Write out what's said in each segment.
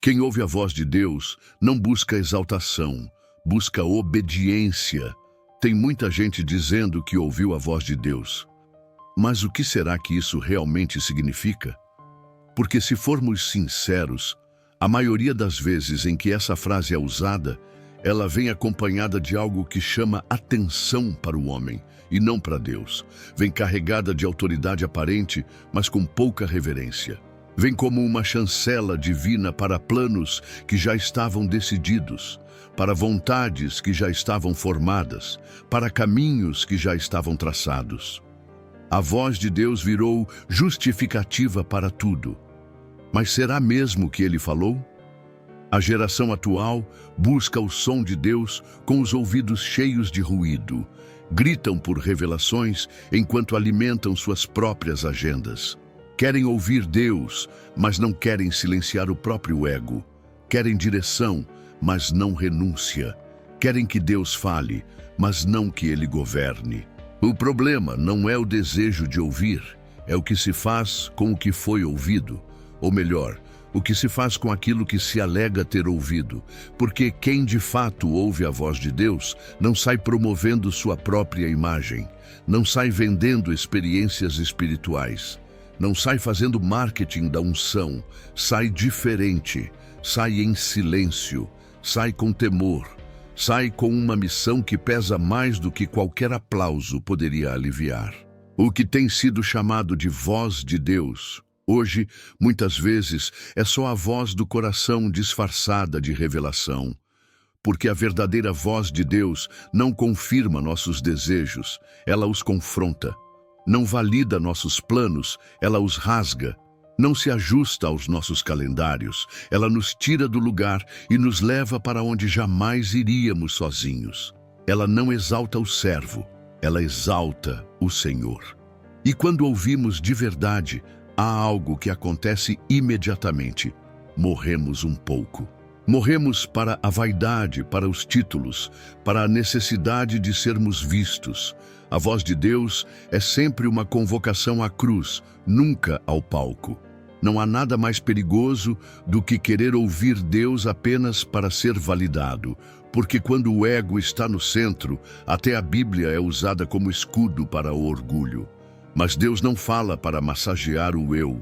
Quem ouve a voz de Deus não busca exaltação, busca obediência. Tem muita gente dizendo que ouviu a voz de Deus. Mas o que será que isso realmente significa? Porque se formos sinceros, a maioria das vezes em que essa frase é usada, ela vem acompanhada de algo que chama atenção para o homem e não para Deus. Vem carregada de autoridade aparente, mas com pouca reverência. Vem como uma chancela divina para planos que já estavam decididos, para vontades que já estavam formadas, para caminhos que já estavam traçados. A voz de Deus virou justificativa para tudo. Mas será mesmo que ele falou? A geração atual busca o som de Deus com os ouvidos cheios de ruído. Gritam por revelações enquanto alimentam suas próprias agendas. Querem ouvir Deus, mas não querem silenciar o próprio ego. Querem direção, mas não renúncia. Querem que Deus fale, mas não que Ele governe. O problema não é o desejo de ouvir, é o que se faz com o que foi ouvido. Ou melhor, o que se faz com aquilo que se alega ter ouvido. Porque quem de fato ouve a voz de Deus não sai promovendo sua própria imagem, não sai vendendo experiências espirituais, não sai fazendo marketing da unção, sai diferente, sai em silêncio, sai com temor, sai com uma missão que pesa mais do que qualquer aplauso poderia aliviar. O que tem sido chamado de voz de Deus, hoje, muitas vezes, é só a voz do coração disfarçada de revelação. Porque a verdadeira voz de Deus não confirma nossos desejos, ela os confronta. Não valida nossos planos, ela os rasga. Não se ajusta aos nossos calendários, ela nos tira do lugar e nos leva para onde jamais iríamos sozinhos. Ela não exalta o servo, ela exalta o Senhor. E quando ouvimos de verdade, há algo que acontece imediatamente. Morremos um pouco. Morremos para a vaidade, para os títulos, para a necessidade de sermos vistos. A voz de Deus é sempre uma convocação à cruz, nunca ao palco. Não há nada mais perigoso do que querer ouvir Deus apenas para ser validado, porque quando o ego está no centro, até a Bíblia é usada como escudo para o orgulho. Mas Deus não fala para massagear o eu.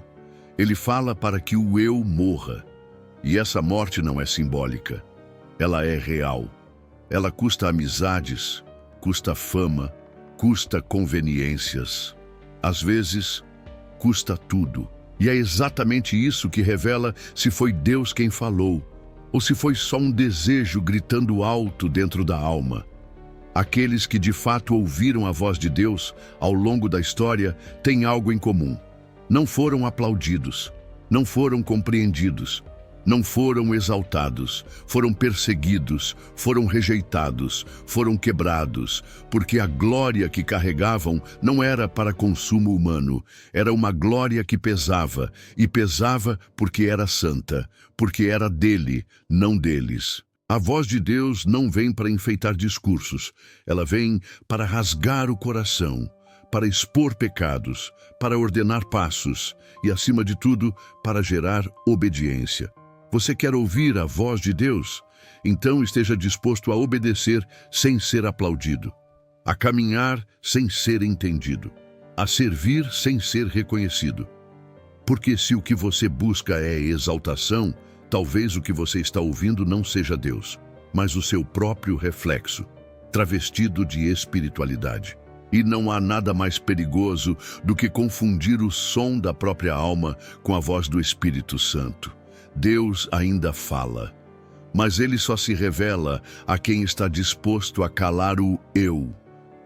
Ele fala para que o eu morra. E essa morte não é simbólica. Ela é real. Ela custa amizades, custa fama, custa conveniências. Às vezes, custa tudo. E é exatamente isso que revela se foi Deus quem falou, ou se foi só um desejo gritando alto dentro da alma. Aqueles que de fato ouviram a voz de Deus ao longo da história têm algo em comum. Não foram aplaudidos, não foram compreendidos, não foram exaltados, foram perseguidos, foram rejeitados, foram quebrados, porque a glória que carregavam não era para consumo humano, era uma glória que pesava, e pesava porque era santa, porque era dele, não deles. A voz de Deus não vem para enfeitar discursos, ela vem para rasgar o coração, para expor pecados, para ordenar passos e, acima de tudo, para gerar obediência. Você quer ouvir a voz de Deus? Então esteja disposto a obedecer sem ser aplaudido, a caminhar sem ser entendido, a servir sem ser reconhecido. Porque se o que você busca é exaltação, talvez o que você está ouvindo não seja Deus, mas o seu próprio reflexo, travestido de espiritualidade. E não há nada mais perigoso do que confundir o som da própria alma com a voz do Espírito Santo. Deus ainda fala, mas ele só se revela a quem está disposto a calar o eu.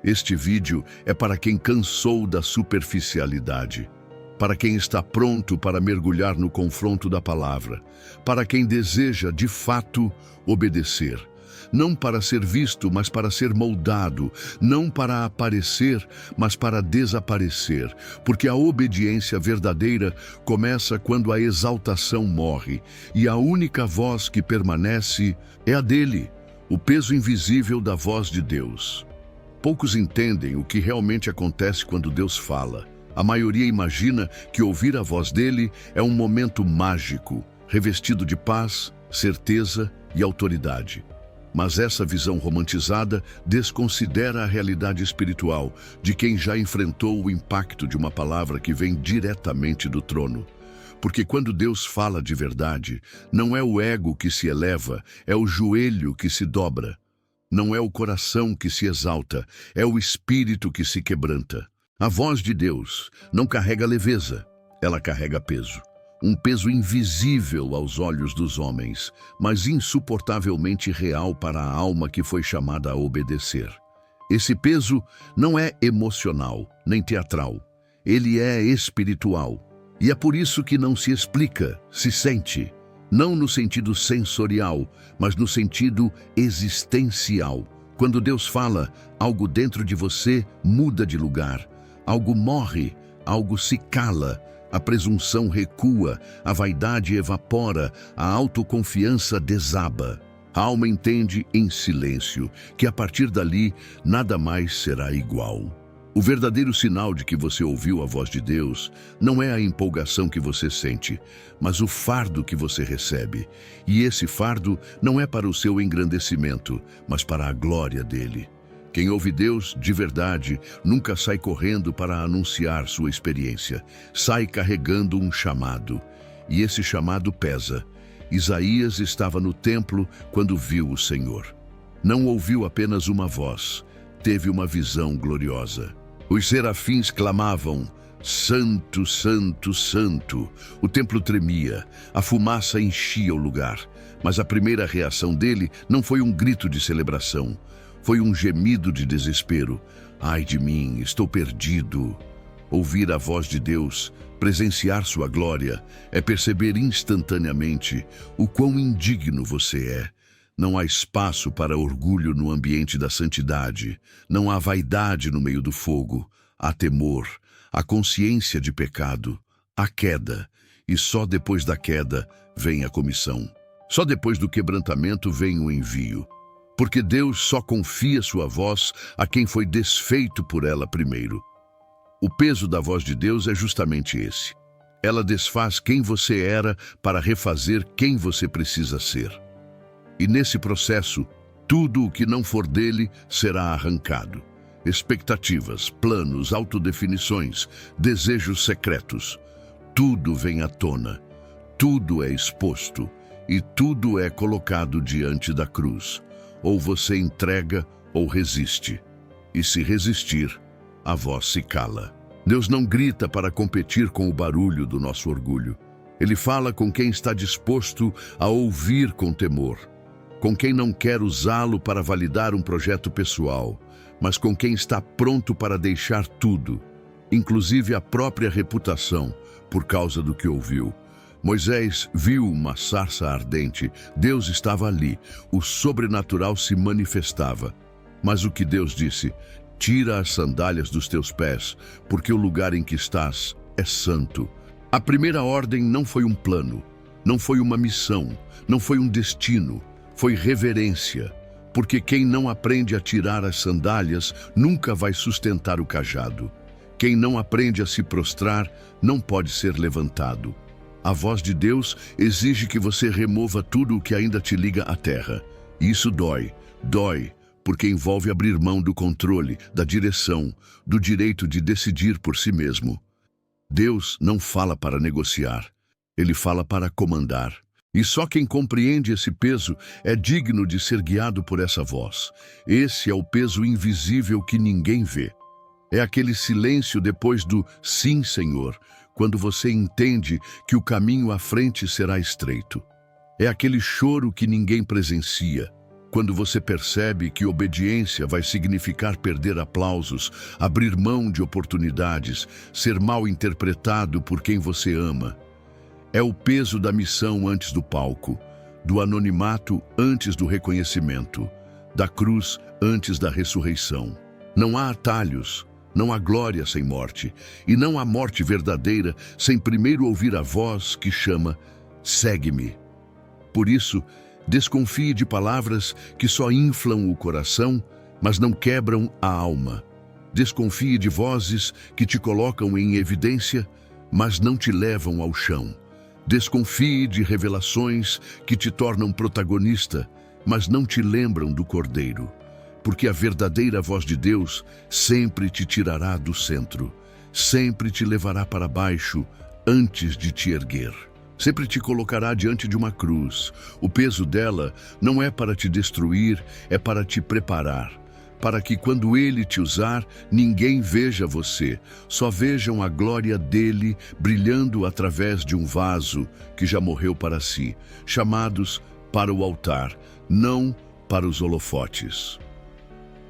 Este vídeo é para quem cansou da superficialidade, para quem está pronto para mergulhar no confronto da palavra, para quem deseja, de fato, obedecer. Não para ser visto, mas para ser moldado, não para aparecer, mas para desaparecer, porque a obediência verdadeira começa quando a exaltação morre, e a única voz que permanece é a dele, o peso invisível da voz de Deus. Poucos entendem o que realmente acontece quando Deus fala. A maioria imagina que ouvir a voz dele é um momento mágico, revestido de paz, certeza e autoridade. Mas essa visão romantizada desconsidera a realidade espiritual de quem já enfrentou o impacto de uma palavra que vem diretamente do trono. Porque quando Deus fala de verdade, não é o ego que se eleva, é o joelho que se dobra. Não é o coração que se exalta, é o espírito que se quebranta. A voz de Deus não carrega leveza, ela carrega peso. Um peso invisível aos olhos dos homens, mas insuportavelmente real para a alma que foi chamada a obedecer. Esse peso não é emocional, nem teatral. Ele é espiritual. E é por isso que não se explica, se sente. Não no sentido sensorial, mas no sentido existencial. Quando Deus fala, algo dentro de você muda de lugar. Algo morre, algo se cala. A presunção recua, a vaidade evapora, a autoconfiança desaba. A alma entende em silêncio que a partir dali nada mais será igual. O verdadeiro sinal de que você ouviu a voz de Deus não é a empolgação que você sente, mas o fardo que você recebe. E esse fardo não é para o seu engrandecimento, mas para a glória dele. Quem ouve Deus de verdade nunca sai correndo para anunciar sua experiência. Sai carregando um chamado. E esse chamado pesa. Isaías estava no templo quando viu o Senhor. Não ouviu apenas uma voz, teve uma visão gloriosa. Os serafins clamavam, Santo, Santo, Santo. O templo tremia, a fumaça enchia o lugar. Mas a primeira reação dele não foi um grito de celebração. Foi um gemido de desespero. Ai de mim, estou perdido. Ouvir a voz de Deus, presenciar sua glória, é perceber instantaneamente o quão indigno você é. Não há espaço para orgulho no ambiente da santidade. Não há vaidade no meio do fogo. Há temor, há consciência de pecado, há queda. E só depois da queda vem a comissão. Só depois do quebrantamento vem o envio. Porque Deus só confia sua voz a quem foi desfeito por ela primeiro. O peso da voz de Deus é justamente esse. Ela desfaz quem você era para refazer quem você precisa ser. E nesse processo, tudo o que não for dele será arrancado. Expectativas, planos, autodefinições, desejos secretos. Tudo vem à tona. Tudo é exposto. E tudo é colocado diante da cruz. Ou você entrega ou resiste. E se resistir, a voz se cala. Deus não grita para competir com o barulho do nosso orgulho. Ele fala com quem está disposto a ouvir com temor. Com quem não quer usá-lo para validar um projeto pessoal, mas com quem está pronto para deixar tudo, inclusive a própria reputação, por causa do que ouviu. Moisés viu uma sarça ardente, Deus estava ali, o sobrenatural se manifestava. Mas o que Deus disse? Tira as sandálias dos teus pés, porque o lugar em que estás é santo. A primeira ordem não foi um plano, não foi uma missão, não foi um destino, foi reverência. Porque quem não aprende a tirar as sandálias nunca vai sustentar o cajado. Quem não aprende a se prostrar não pode ser levantado. A voz de Deus exige que você remova tudo o que ainda te liga à terra. E isso dói, porque envolve abrir mão do controle, da direção, do direito de decidir por si mesmo. Deus não fala para negociar, ele fala para comandar. E só quem compreende esse peso é digno de ser guiado por essa voz. Esse é o peso invisível que ninguém vê. É aquele silêncio depois do sim, Senhor, quando você entende que o caminho à frente será estreito. É aquele choro que ninguém presencia, quando você percebe que obediência vai significar perder aplausos, abrir mão de oportunidades, ser mal interpretado por quem você ama. É o peso da missão antes do palco, do anonimato antes do reconhecimento, da cruz antes da ressurreição. Não há atalhos. Não há glória sem morte, e não há morte verdadeira sem primeiro ouvir a voz que chama, segue-me. Por isso, desconfie de palavras que só inflam o coração, mas não quebram a alma. Desconfie de vozes que te colocam em evidência, mas não te levam ao chão. Desconfie de revelações que te tornam protagonista, mas não te lembram do Cordeiro, porque a verdadeira voz de Deus sempre te tirará do centro, sempre te levará para baixo antes de te erguer. Sempre te colocará diante de uma cruz. O peso dela não é para te destruir, é para te preparar, para que quando Ele te usar, ninguém veja você, só vejam a glória dele brilhando através de um vaso que já morreu para si, chamados para o altar, não para os holofotes.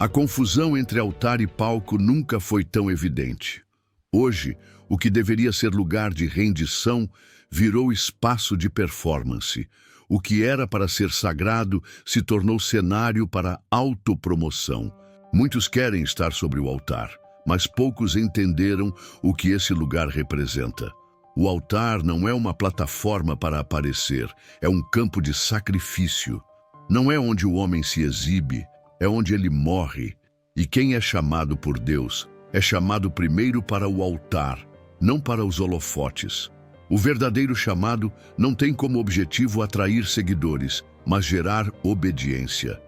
A confusão entre altar e palco nunca foi tão evidente. Hoje, o que deveria ser lugar de rendição virou espaço de performance. O que era para ser sagrado se tornou cenário para autopromoção. Muitos querem estar sobre o altar, mas poucos entenderam o que esse lugar representa. O altar não é uma plataforma para aparecer, é um campo de sacrifício. Não é onde o homem se exibe, é onde ele morre. E quem é chamado por Deus é chamado primeiro para o altar, não para os holofotes. O verdadeiro chamado não tem como objetivo atrair seguidores, mas gerar obediência.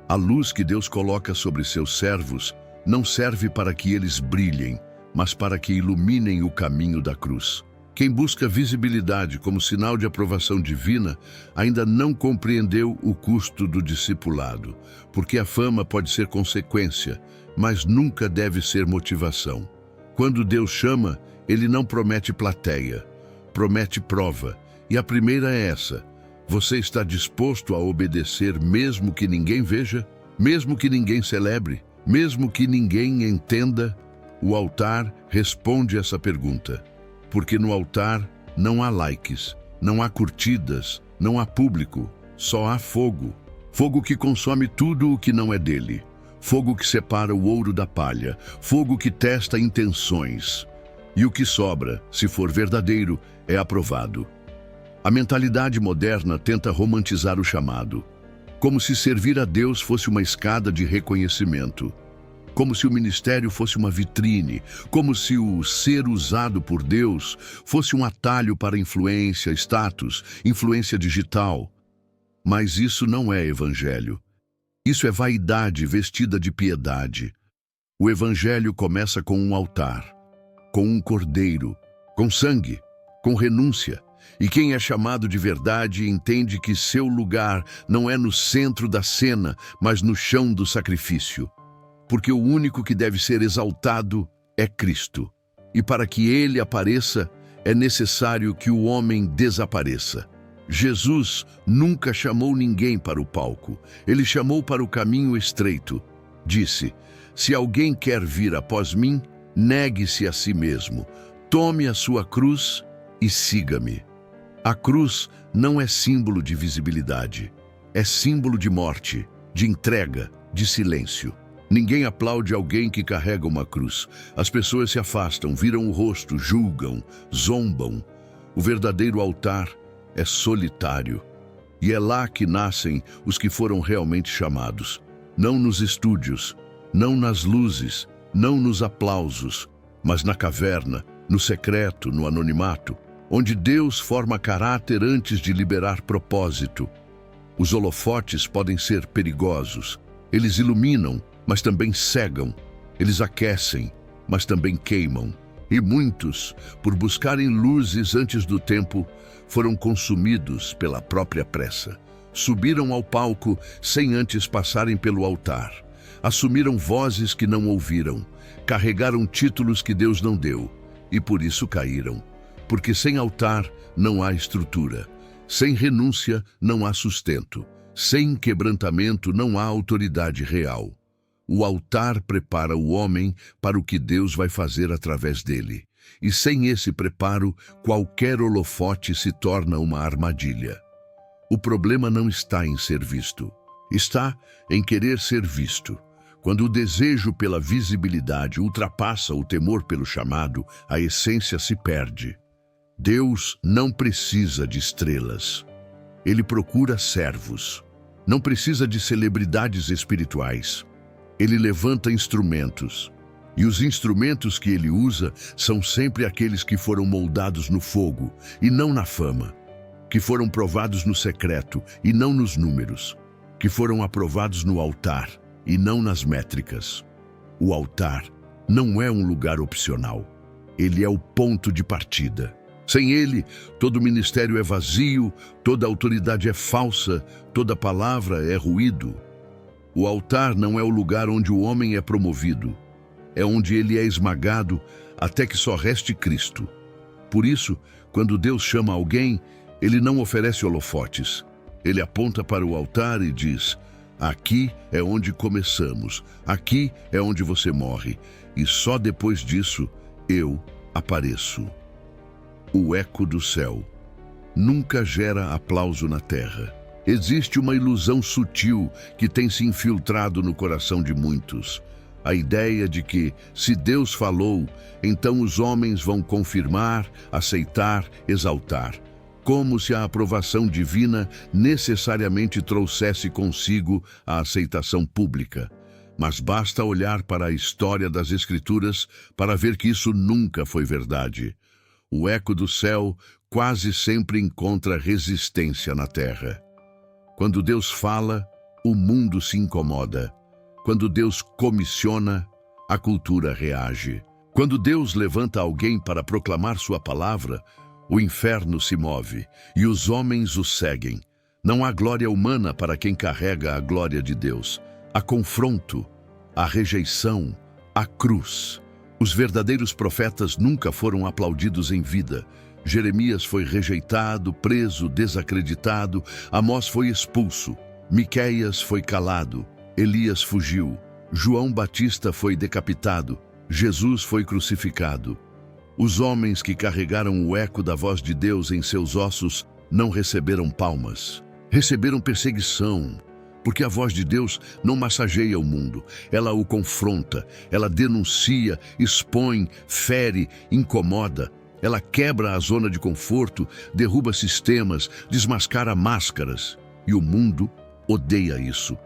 A luz que Deus coloca sobre seus servos não serve para que eles brilhem, mas para que iluminem o caminho da cruz. Quem busca visibilidade como sinal de aprovação divina ainda não compreendeu o custo do discipulado, porque a fama pode ser consequência, mas nunca deve ser motivação. Quando Deus chama, Ele não promete plateia, promete prova, e a primeira é essa: você está disposto a obedecer mesmo que ninguém veja, mesmo que ninguém celebre, mesmo que ninguém entenda? O altar responde essa pergunta, porque no altar não há likes, não há curtidas, não há público, só há fogo. Fogo que consome tudo o que não é dele, fogo que separa o ouro da palha, fogo que testa intenções. E o que sobra, se for verdadeiro, é aprovado. A mentalidade moderna tenta romantizar o chamado, como se servir a Deus fosse uma escada de reconhecimento, como se o ministério fosse uma vitrine, como se o ser usado por Deus fosse um atalho para influência, status, influência digital. Mas isso não é evangelho. Isso é vaidade vestida de piedade. O evangelho começa com um altar, com um cordeiro, com sangue, com renúncia. E quem é chamado de verdade entende que seu lugar não é no centro da cena, mas no chão do sacrifício. Porque o único que deve ser exaltado é Cristo. E para que Ele apareça, é necessário que o homem desapareça. Jesus nunca chamou ninguém para o palco. Ele chamou para o caminho estreito. Disse: se alguém quer vir após mim, negue-se a si mesmo, tome a sua cruz e siga-me. A cruz não é símbolo de visibilidade, é símbolo de morte, de entrega, de silêncio. Ninguém aplaude alguém que carrega uma cruz. As pessoas se afastam, viram o rosto, julgam, zombam. O verdadeiro altar é solitário. E é lá que nascem os que foram realmente chamados. Não nos estúdios, não nas luzes, não nos aplausos, mas na caverna, no secreto, no anonimato, onde Deus forma caráter antes de liberar propósito. Os holofotes podem ser perigosos. Eles iluminam, mas também cegam. Eles aquecem, mas também queimam. E muitos, por buscarem luzes antes do tempo, foram consumidos pela própria pressa. Subiram ao palco sem antes passarem pelo altar. Assumiram vozes que não ouviram. Carregaram títulos que Deus não deu. E por isso caíram. Porque sem altar não há estrutura. Sem renúncia não há sustento. Sem quebrantamento não há autoridade real. O altar prepara o homem para o que Deus vai fazer através dele. E sem esse preparo, qualquer holofote se torna uma armadilha. O problema não está em ser visto. Está em querer ser visto. Quando o desejo pela visibilidade ultrapassa o temor pelo chamado, a essência se perde. Deus não precisa de estrelas. Ele procura servos. Não precisa de celebridades espirituais. Ele levanta instrumentos. E os instrumentos que ele usa são sempre aqueles que foram moldados no fogo e não na fama. que foram provados no secreto e não nos números, que foram aprovados no altar e não nas métricas. O altar não é um lugar opcional, ele é o ponto de partida. Sem ele, todo ministério é vazio, toda autoridade é falsa, toda palavra é ruído. O altar não é o lugar onde o homem é promovido, é onde ele é esmagado até que só reste Cristo. Por isso, quando Deus chama alguém, ele não oferece holofotes. Ele aponta para o altar e diz: aqui é onde começamos, aqui é onde você morre, e só depois disso eu apareço. O eco do céu nunca gera aplauso na terra. Existe uma ilusão sutil que tem se infiltrado no coração de muitos. A ideia de que, se Deus falou, então os homens vão confirmar, aceitar, exaltar. Como se a aprovação divina necessariamente trouxesse consigo a aceitação pública. Mas basta olhar para a história das Escrituras para ver que isso nunca foi verdade. O eco do céu quase sempre encontra resistência na terra. Quando Deus fala, o mundo se incomoda. Quando Deus comissiona, a cultura reage. Quando Deus levanta alguém para proclamar sua palavra, o inferno se move e os homens o seguem. Não há glória humana para quem carrega a glória de Deus. Há confronto, há rejeição, há cruz. Os verdadeiros profetas nunca foram aplaudidos em vida. Jeremias foi rejeitado, preso, desacreditado. Amós foi expulso. Miqueias foi calado. Elias fugiu. João Batista foi decapitado. Jesus foi crucificado. Os homens que carregaram o eco da voz de Deus em seus ossos não receberam palmas. Receberam perseguição, porque a voz de Deus não massageia o mundo. Ela o confronta, ela denuncia, expõe, fere, incomoda. Ela quebra a zona de conforto, derruba sistemas, desmascara máscaras. E o mundo odeia isso.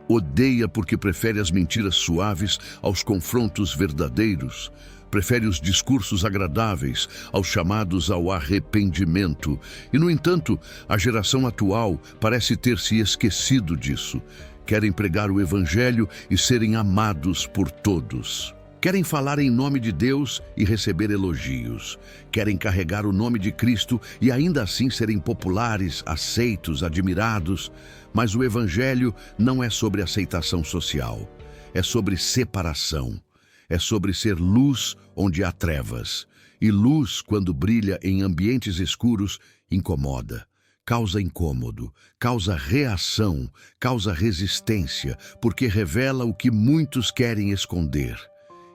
Odeia porque prefere as mentiras suaves aos confrontos verdadeiros. Prefere os discursos agradáveis aos chamados ao arrependimento. E, no entanto, a geração atual parece ter se esquecido disso. Querem pregar o Evangelho e serem amados por todos. Querem falar em nome de Deus e receber elogios. Querem carregar o nome de Cristo e ainda assim serem populares, aceitos, admirados. Mas o Evangelho não é sobre aceitação social. É sobre separação. É sobre ser luz onde há trevas. E luz, quando brilha em ambientes escuros, incomoda. Causa incômodo, causa reação, causa resistência, porque revela o que muitos querem esconder.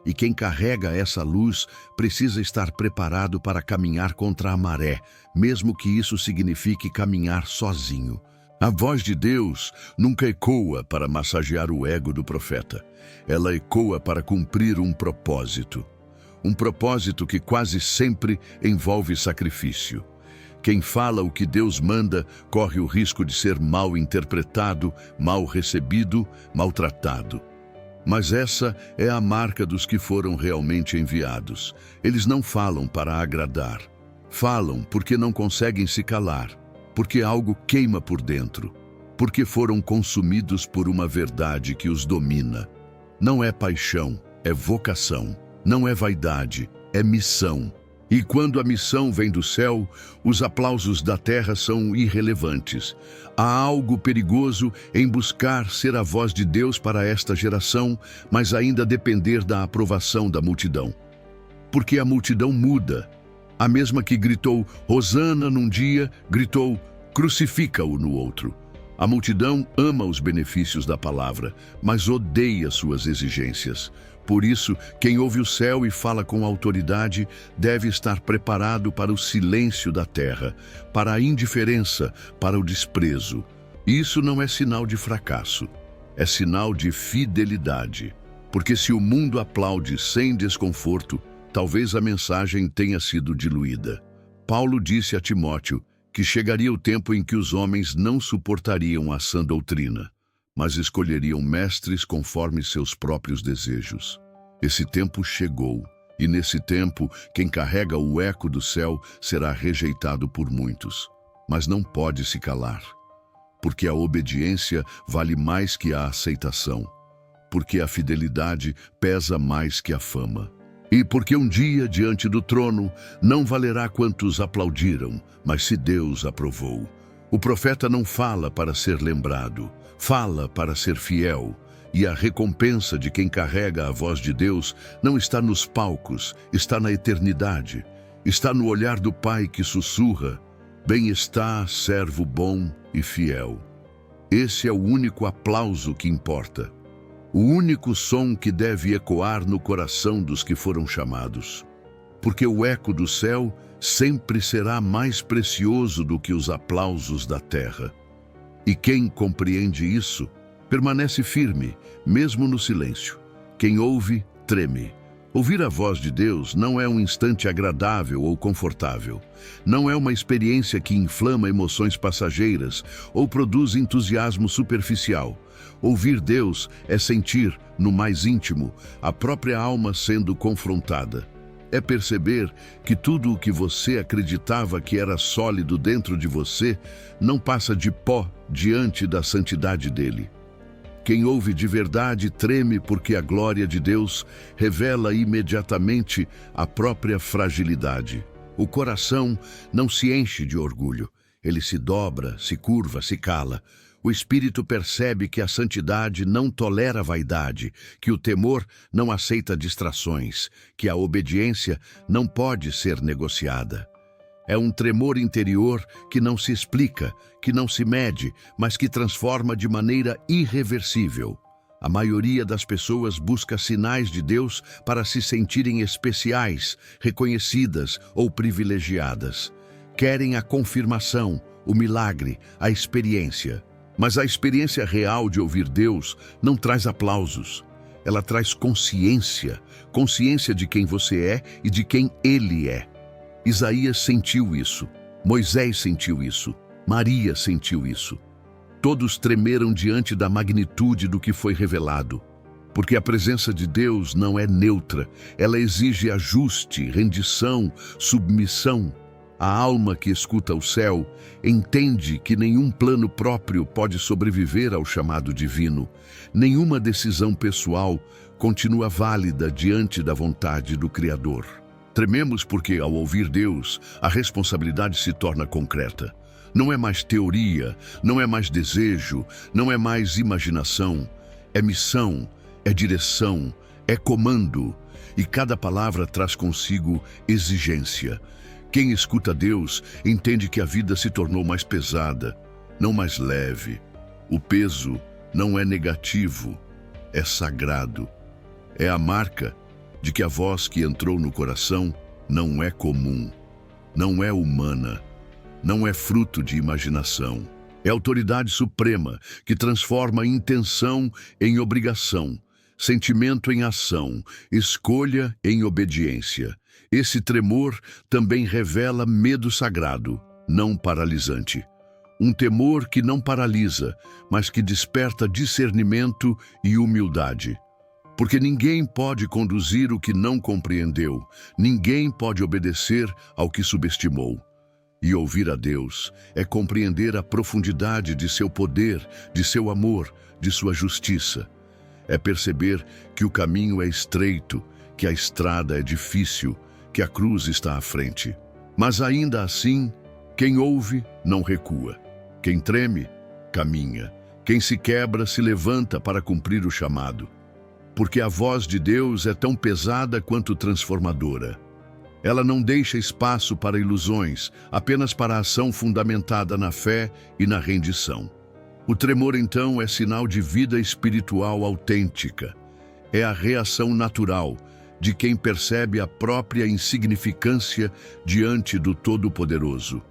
E quem carrega essa luz precisa estar preparado para caminhar contra a maré, mesmo que isso signifique caminhar sozinho. A voz de Deus nunca ecoa para massagear o ego do profeta. Ela ecoa para cumprir um propósito. Um propósito que quase sempre envolve sacrifício. Quem fala o que Deus manda corre o risco de ser mal interpretado, mal recebido, maltratado. Mas essa é a marca dos que foram realmente enviados. Eles não falam para agradar. Falam porque não conseguem se calar. Porque algo queima por dentro, porque foram consumidos por uma verdade que os domina. Não é paixão, é vocação. Não é vaidade, é missão. E quando a missão vem do céu, os aplausos da terra são irrelevantes. Há algo perigoso em buscar ser a voz de Deus para esta geração, mas ainda depender da aprovação da multidão. Porque a multidão muda. A mesma que gritou Hosana num dia, gritou crucifica-o no outro. A multidão ama os benefícios da palavra, mas odeia suas exigências. Por isso, quem ouve o céu e fala com autoridade deve estar preparado para o silêncio da terra, para a indiferença, para o desprezo. Isso não é sinal de fracasso, é sinal de fidelidade. Porque se o mundo aplaude sem desconforto, talvez a mensagem tenha sido diluída. Paulo disse a Timóteo que chegaria o tempo em que os homens não suportariam a sã doutrina, mas escolheriam mestres conforme seus próprios desejos. Esse tempo chegou, e nesse tempo, quem carrega o eco do céu será rejeitado por muitos. mas não pode se calar, porque a obediência vale mais que a aceitação, porque a fidelidade pesa mais que a fama. E porque um dia diante do trono não valerá quantos aplaudiram, mas se Deus aprovou. O profeta não fala para ser lembrado, fala para ser fiel. E a recompensa de quem carrega a voz de Deus não está nos palcos, está na eternidade. Está no olhar do Pai que sussurra: bem está, servo bom e fiel. Esse é o único aplauso que importa. O único som que deve ecoar no coração dos que foram chamados. Porque o eco do céu sempre será mais precioso do que os aplausos da terra. E quem compreende isso, permanece firme, mesmo no silêncio. Quem ouve, treme. Ouvir a voz de Deus não é um instante agradável ou confortável. Não é uma experiência que inflama emoções passageiras ou produz entusiasmo superficial. Ouvir Deus é sentir, no mais íntimo, a própria alma sendo confrontada. É perceber que tudo o que você acreditava que era sólido dentro de você não passa de pó diante da santidade dele. Quem ouve de verdade treme porque a glória de Deus revela imediatamente a própria fragilidade. O coração não se enche de orgulho, ele se dobra, se curva, se cala. O espírito percebe que a santidade não tolera vaidade, que o temor não aceita distrações, que a obediência não pode ser negociada. É um tremor interior que não se explica, que não se mede, mas que transforma de maneira irreversível. A maioria das pessoas busca sinais de Deus para se sentirem especiais, reconhecidas ou privilegiadas. Querem a confirmação, o milagre, a experiência. Mas a experiência real de ouvir Deus não traz aplausos. Ela traz consciência, consciência de quem você é e de quem Ele é. Isaías sentiu isso, Moisés sentiu isso, Maria sentiu isso. Todos tremeram diante da magnitude do que foi revelado. Porque a presença de Deus não é neutra, ela exige ajuste, rendição, submissão. A alma que escuta o céu entende que nenhum plano próprio pode sobreviver ao chamado divino. Nenhuma decisão pessoal continua válida diante da vontade do Criador. Trememos porque, ao ouvir Deus, a responsabilidade se torna concreta. Não é mais teoria, não é mais desejo, não é mais imaginação. É missão, é direção, é comando. E cada palavra traz consigo exigência. Quem escuta Deus entende que a vida se tornou mais pesada, não mais leve. O peso não é negativo, é sagrado. É a marca de que a voz que entrou no coração não é comum, não é humana, não é fruto de imaginação. É autoridade suprema que transforma intenção em obrigação, sentimento em ação, escolha em obediência. Esse tremor também revela medo sagrado, não paralisante. Um temor que não paralisa, mas que desperta discernimento e humildade. Porque ninguém pode conduzir o que não compreendeu, ninguém pode obedecer ao que subestimou. E ouvir a Deus é compreender a profundidade de seu poder, de seu amor, de sua justiça. É perceber que o caminho é estreito, que a estrada é difícil, que a cruz está à frente. Mas ainda assim, quem ouve não recua. Quem treme, caminha. Quem se quebra, se levanta para cumprir o chamado. Porque a voz de Deus é tão pesada quanto transformadora. Ela não deixa espaço para ilusões, apenas para a ação fundamentada na fé e na rendição. O tremor, então, é sinal de vida espiritual autêntica. É a reação natural de quem percebe a própria insignificância diante do Todo-Poderoso.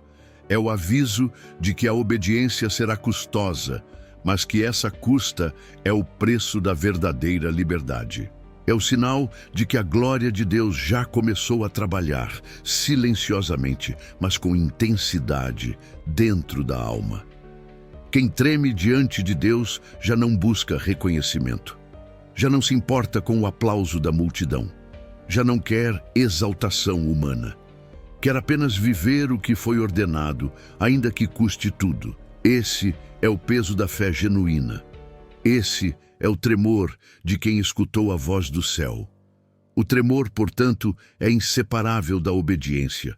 É o aviso de que a obediência será custosa, mas que essa custa é o preço da verdadeira liberdade. É o sinal de que a glória de Deus já começou a trabalhar, silenciosamente, mas com intensidade, dentro da alma. Quem treme diante de Deus já não busca reconhecimento. Já não se importa com o aplauso da multidão. Já não quer exaltação humana. Quer apenas viver o que foi ordenado, ainda que custe tudo. Esse é o peso da fé genuína. Esse é o tremor de quem escutou a voz do céu. O tremor, portanto, é inseparável da obediência.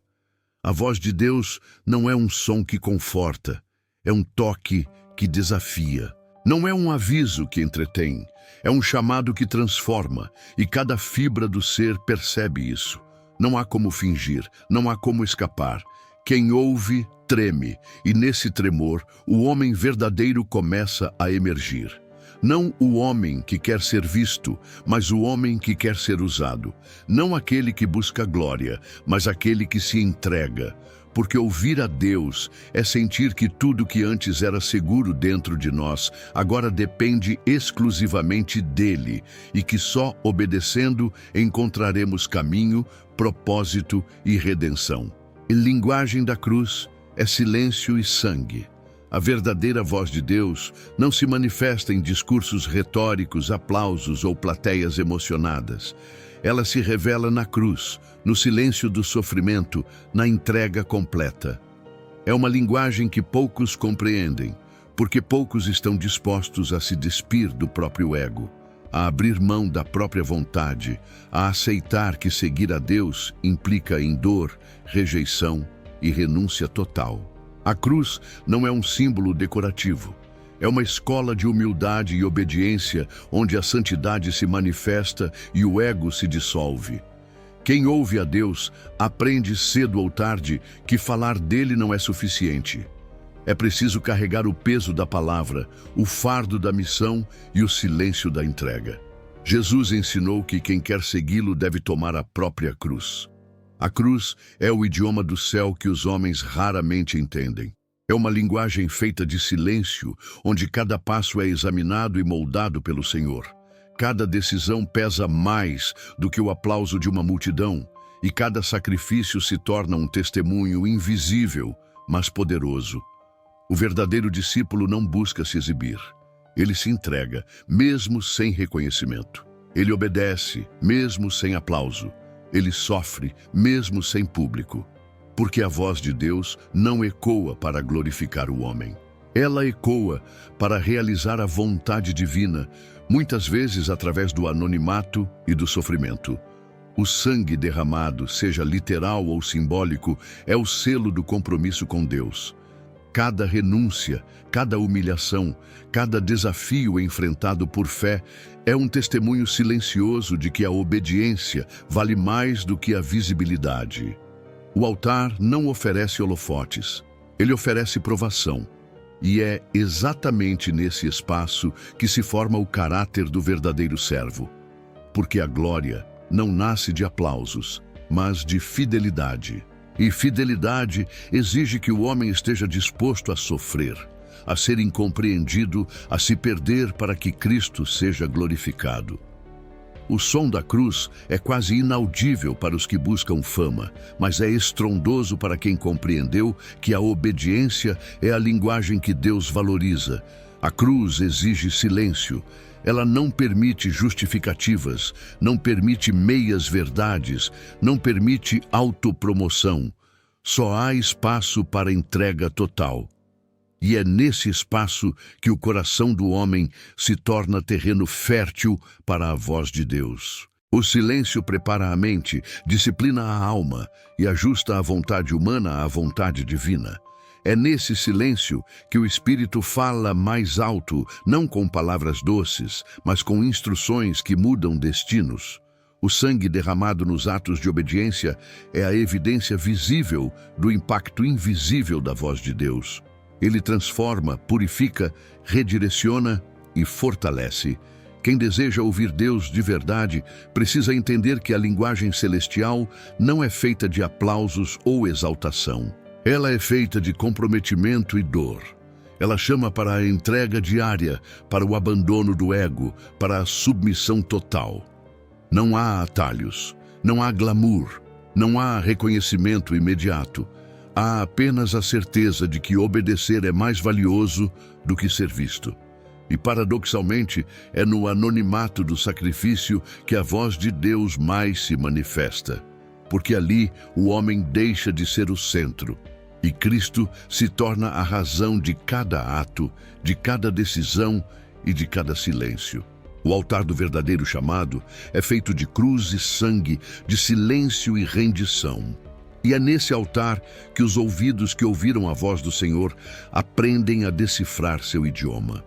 A voz de Deus não é um som que conforta, é um toque que desafia. Não é um aviso que entretém, é um chamado que transforma, e cada fibra do ser percebe isso. Não há como fingir, não há como escapar. Quem ouve, treme, e nesse tremor, o homem verdadeiro começa a emergir. Não o homem que quer ser visto, mas o homem que quer ser usado. Não aquele que busca glória, mas aquele que se entrega. Porque ouvir a Deus é sentir que tudo que antes era seguro dentro de nós, agora depende exclusivamente dele, e que só obedecendo encontraremos caminho, propósito e redenção. A linguagem da cruz é silêncio e sangue. A verdadeira voz de Deus não se manifesta em discursos retóricos, aplausos ou plateias emocionadas. Ela se revela na cruz, no silêncio do sofrimento, na entrega completa. É uma linguagem que poucos compreendem, porque poucos estão dispostos a se despir do próprio ego, a abrir mão da própria vontade, a aceitar que seguir a Deus implica em dor, rejeição e renúncia total. A cruz não é um símbolo decorativo. É uma escola de humildade e obediência onde a santidade se manifesta e o ego se dissolve. Quem ouve a Deus aprende cedo ou tarde que falar dele não é suficiente. É preciso carregar o peso da palavra, o fardo da missão e o silêncio da entrega. Jesus ensinou que quem quer segui-lo deve tomar a própria cruz. A cruz é o idioma do céu que os homens raramente entendem. É uma linguagem feita de silêncio, onde cada passo é examinado e moldado pelo Senhor. Cada decisão pesa mais do que o aplauso de uma multidão, e cada sacrifício se torna um testemunho invisível, mas poderoso. O verdadeiro discípulo não busca se exibir. Ele se entrega, mesmo sem reconhecimento. Ele obedece, mesmo sem aplauso. Ele sofre, mesmo sem público, porque a voz de Deus não ecoa para glorificar o homem. Ela ecoa para realizar a vontade divina, muitas vezes através do anonimato e do sofrimento. O sangue derramado, seja literal ou simbólico, é o selo do compromisso com Deus. Cada renúncia, cada humilhação, cada desafio enfrentado por fé é um testemunho silencioso de que a obediência vale mais do que a visibilidade. O altar não oferece holofotes, ele oferece provação. E é exatamente nesse espaço que se forma o caráter do verdadeiro servo. Porque a glória não nasce de aplausos, mas de fidelidade. E fidelidade exige que o homem esteja disposto a sofrer, a ser incompreendido, a se perder para que Cristo seja glorificado. O som da cruz é quase inaudível para os que buscam fama, mas é estrondoso para quem compreendeu que a obediência é a linguagem que Deus valoriza. A cruz exige silêncio. Ela não permite justificativas, não permite meias-verdades, não permite autopromoção. Só há espaço para entrega total. E é nesse espaço que o coração do homem se torna terreno fértil para a voz de Deus. O silêncio prepara a mente, disciplina a alma e ajusta a vontade humana à vontade divina. É nesse silêncio que o Espírito fala mais alto, não com palavras doces, mas com instruções que mudam destinos. O sangue derramado nos atos de obediência é a evidência visível do impacto invisível da voz de Deus. Ele transforma, purifica, redireciona e fortalece. Quem deseja ouvir Deus de verdade precisa entender que a linguagem celestial não é feita de aplausos ou exaltação. Ela é feita de comprometimento e dor. Ela chama para a entrega diária, para o abandono do ego, para a submissão total. Não há atalhos, não há glamour, não há reconhecimento imediato. Há apenas a certeza de que obedecer é mais valioso do que ser visto. E, paradoxalmente, é no anonimato do sacrifício que a voz de Deus mais se manifesta. porque ali o homem deixa de ser o centro e Cristo se torna a razão de cada ato, de cada decisão e de cada silêncio. O altar do verdadeiro chamado é feito de cruz e sangue, de silêncio e rendição. E é nesse altar que os ouvidos que ouviram a voz do Senhor aprendem a decifrar seu idioma.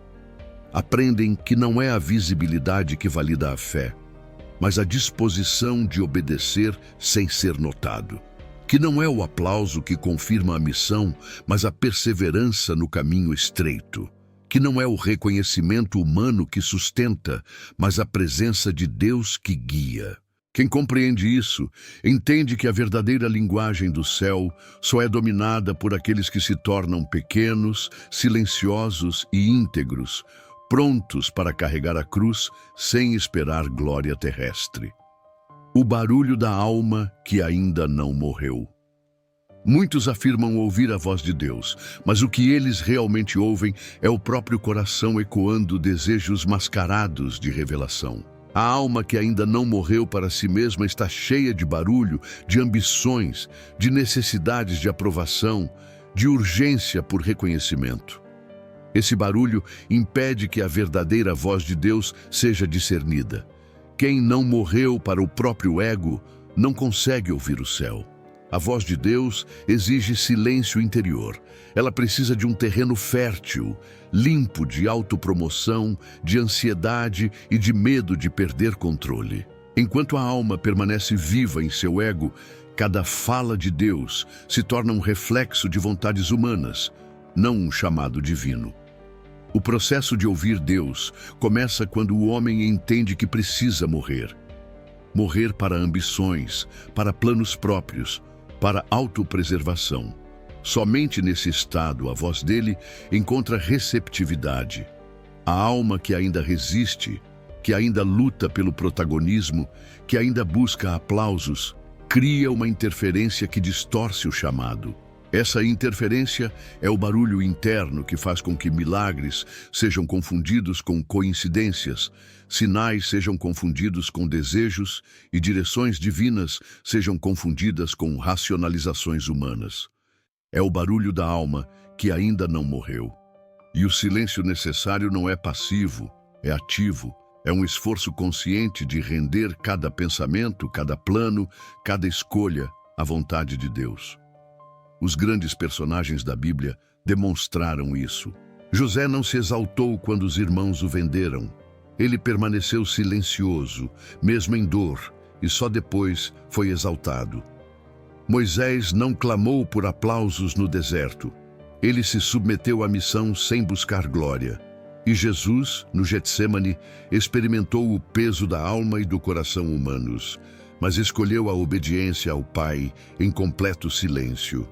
Aprendem que não é a visibilidade que valida a fé, mas a disposição de obedecer sem ser notado. Que não é o aplauso que confirma a missão, mas a perseverança no caminho estreito. Que não é o reconhecimento humano que sustenta, mas a presença de Deus que guia. Quem compreende isso, entende que a verdadeira linguagem do céu só é dominada por aqueles que se tornam pequenos, silenciosos e íntegros, prontos para carregar a cruz sem esperar glória terrestre. O barulho da alma que ainda não morreu. Muitos afirmam ouvir a voz de Deus, mas o que eles realmente ouvem é o próprio coração ecoando desejos mascarados de revelação. A alma que ainda não morreu para si mesma está cheia de barulho, de ambições, de necessidades de aprovação, de urgência por reconhecimento. Esse barulho impede que a verdadeira voz de Deus seja discernida. Quem não morreu para o próprio ego não consegue ouvir o céu. A voz de Deus exige silêncio interior. Ela precisa de um terreno fértil, limpo de autopromoção, de ansiedade e de medo de perder controle. Enquanto a alma permanece viva em seu ego, cada fala de Deus se torna um reflexo de vontades humanas, não um chamado divino. O processo de ouvir Deus começa quando o homem entende que precisa morrer. Morrer para ambições, para planos próprios, para autopreservação. Somente nesse estado a voz dele encontra receptividade. A alma que ainda resiste, que ainda luta pelo protagonismo, que ainda busca aplausos, cria uma interferência que distorce o chamado. Essa interferência é o barulho interno que faz com que milagres sejam confundidos com coincidências, sinais sejam confundidos com desejos e direções divinas sejam confundidas com racionalizações humanas. É o barulho da alma que ainda não morreu. E o silêncio necessário não é passivo, é ativo. É um esforço consciente de render cada pensamento, cada plano, cada escolha à vontade de Deus. Os grandes personagens da Bíblia demonstraram isso. José não se exaltou quando os irmãos o venderam. Ele permaneceu silencioso, mesmo em dor, e só depois foi exaltado. Moisés não clamou por aplausos no deserto. Ele se submeteu à missão sem buscar glória. E Jesus, no Getsêmani, experimentou o peso da alma e do coração humanos, mas escolheu a obediência ao Pai em completo silêncio.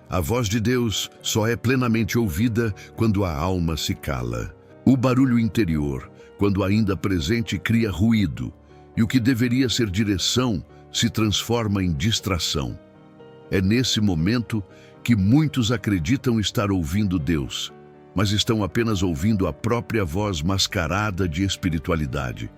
A voz de Deus só é plenamente ouvida quando a alma se cala. O barulho interior, quando ainda presente, cria ruído, e o que deveria ser direção se transforma em distração. É nesse momento que muitos acreditam estar ouvindo Deus, mas estão apenas ouvindo a própria voz mascarada de espiritualidade.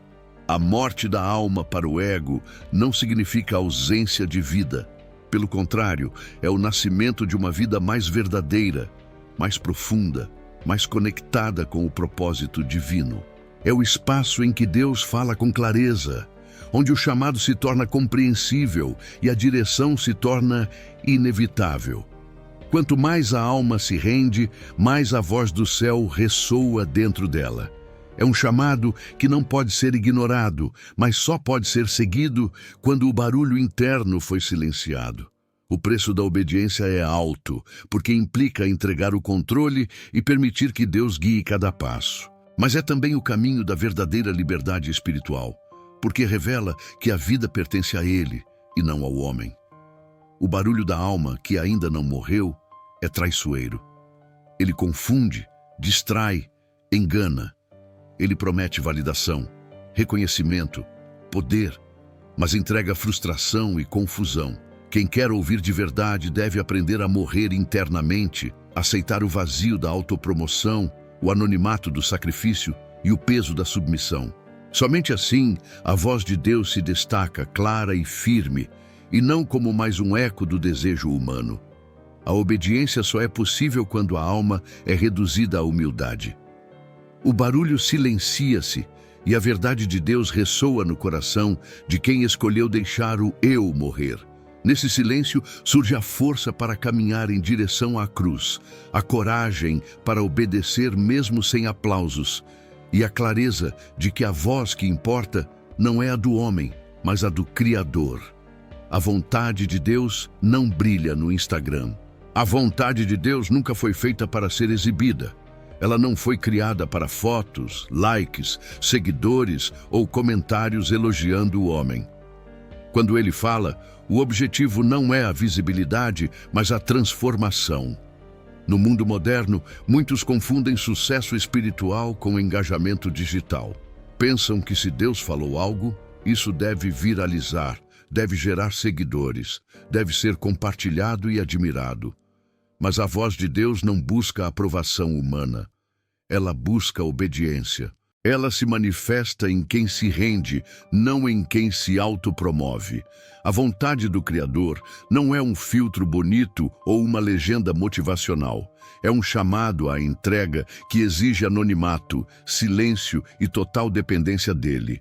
A morte da alma para o ego não significa ausência de vida. Pelo contrário, é o nascimento de uma vida mais verdadeira, mais profunda, mais conectada com o propósito divino. É o espaço em que Deus fala com clareza, onde o chamado se torna compreensível e a direção se torna inevitável. Quanto mais a alma se rende, mais a voz do céu ressoa dentro dela. É um chamado que não pode ser ignorado, mas só pode ser seguido quando o barulho interno foi silenciado. O preço da obediência é alto, porque implica entregar o controle e permitir que Deus guie cada passo. Mas é também o caminho da verdadeira liberdade espiritual, porque revela que a vida pertence a Ele e não ao homem. O barulho da alma, que ainda não morreu, é traiçoeiro. Ele confunde, distrai, engana. Ele promete validação, reconhecimento, poder, mas entrega frustração e confusão. Quem quer ouvir de verdade deve aprender a morrer internamente, aceitar o vazio da autopromoção, o anonimato do sacrifício e o peso da submissão. Somente assim, a voz de Deus se destaca clara e firme, e não como mais um eco do desejo humano. A obediência só é possível quando a alma é reduzida à humildade. O barulho silencia-se e a verdade de Deus ressoa no coração de quem escolheu deixar o eu morrer. Nesse silêncio surge a força para caminhar em direção à cruz, a coragem para obedecer mesmo sem aplausos, e a clareza de que a voz que importa não é a do homem, mas a do Criador. A vontade de Deus não brilha no Instagram. A vontade de Deus nunca foi feita para ser exibida. Ela não foi criada para fotos, likes, seguidores ou comentários elogiando o homem. Quando ele fala, o objetivo não é a visibilidade, mas a transformação. No mundo moderno, muitos confundem sucesso espiritual com engajamento digital. Pensam que se Deus falou algo, isso deve viralizar, deve gerar seguidores, deve ser compartilhado e admirado. Mas a voz de Deus não busca a aprovação humana. Ela busca a obediência. Ela se manifesta em quem se rende, não em quem se autopromove. A vontade do Criador não é um filtro bonito ou uma legenda motivacional. É um chamado à entrega que exige anonimato, silêncio e total dependência dele.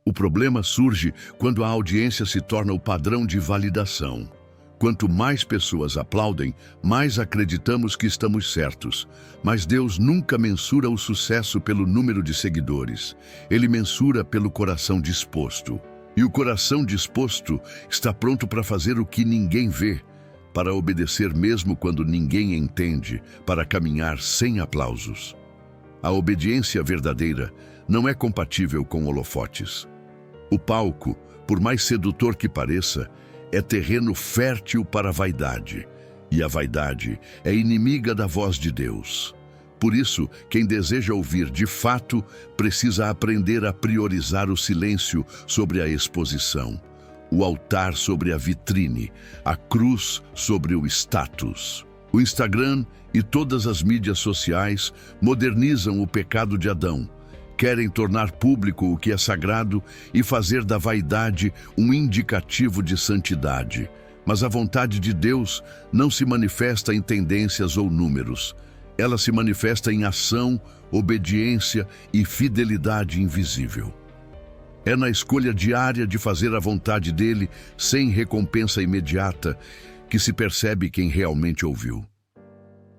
O problema surge quando a audiência se torna o padrão de validação. Quanto mais pessoas aplaudem, mais acreditamos que estamos certos. Mas Deus nunca mensura o sucesso pelo número de seguidores. Ele mensura pelo coração disposto. E o coração disposto está pronto para fazer o que ninguém vê, para obedecer mesmo quando ninguém entende, para caminhar sem aplausos. A obediência verdadeira não é compatível com holofotes. O palco, por mais sedutor que pareça, é terreno fértil para a vaidade, e a vaidade é inimiga da voz de Deus. Por isso, quem deseja ouvir de fato, precisa aprender a priorizar o silêncio sobre a exposição, o altar sobre a vitrine, a cruz sobre o status. O Instagram e todas as mídias sociais modernizam o pecado de Adão. Querem tornar público o que é sagrado e fazer da vaidade um indicativo de santidade. Mas a vontade de Deus não se manifesta em tendências ou números. Ela se manifesta em ação, obediência e fidelidade invisível. É na escolha diária de fazer a vontade dele, sem recompensa imediata, que se percebe quem realmente ouviu.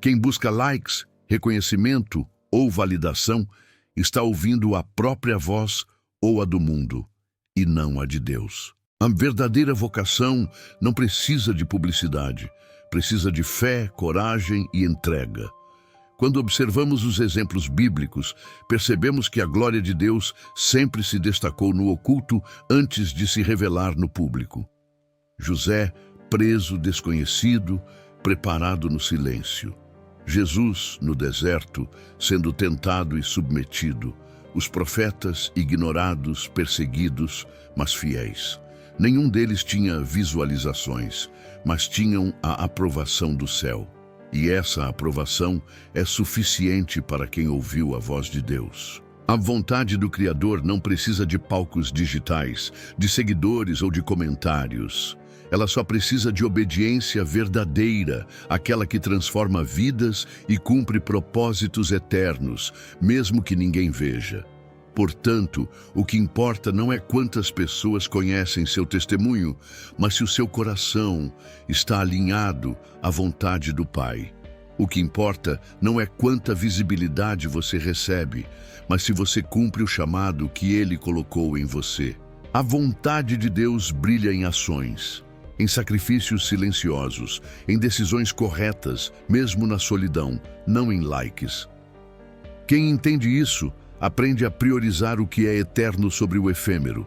Quem busca likes, reconhecimento ou validação está ouvindo a própria voz ou a do mundo, e não a de Deus. A verdadeira vocação não precisa de publicidade, precisa de fé, coragem e entrega. Quando observamos os exemplos bíblicos, percebemos que a glória de Deus sempre se destacou no oculto antes de se revelar no público. José, preso, desconhecido, preparado no silêncio. Jesus, no deserto, sendo tentado e submetido. Os profetas, ignorados, perseguidos, mas fiéis. Nenhum deles tinha visualizações, mas tinham a aprovação do céu. E essa aprovação é suficiente para quem ouviu a voz de Deus. A vontade do Criador não precisa de palcos digitais, de seguidores ou de comentários. Ela só precisa de obediência verdadeira, aquela que transforma vidas e cumpre propósitos eternos, mesmo que ninguém veja. Portanto, o que importa não é quantas pessoas conhecem seu testemunho, mas se o seu coração está alinhado à vontade do Pai. O que importa não é quanta visibilidade você recebe, mas se você cumpre o chamado que Ele colocou em você. A vontade de Deus brilha em ações, em sacrifícios silenciosos, em decisões corretas, mesmo na solidão, não em likes. Quem entende isso, aprende a priorizar o que é eterno sobre o efêmero,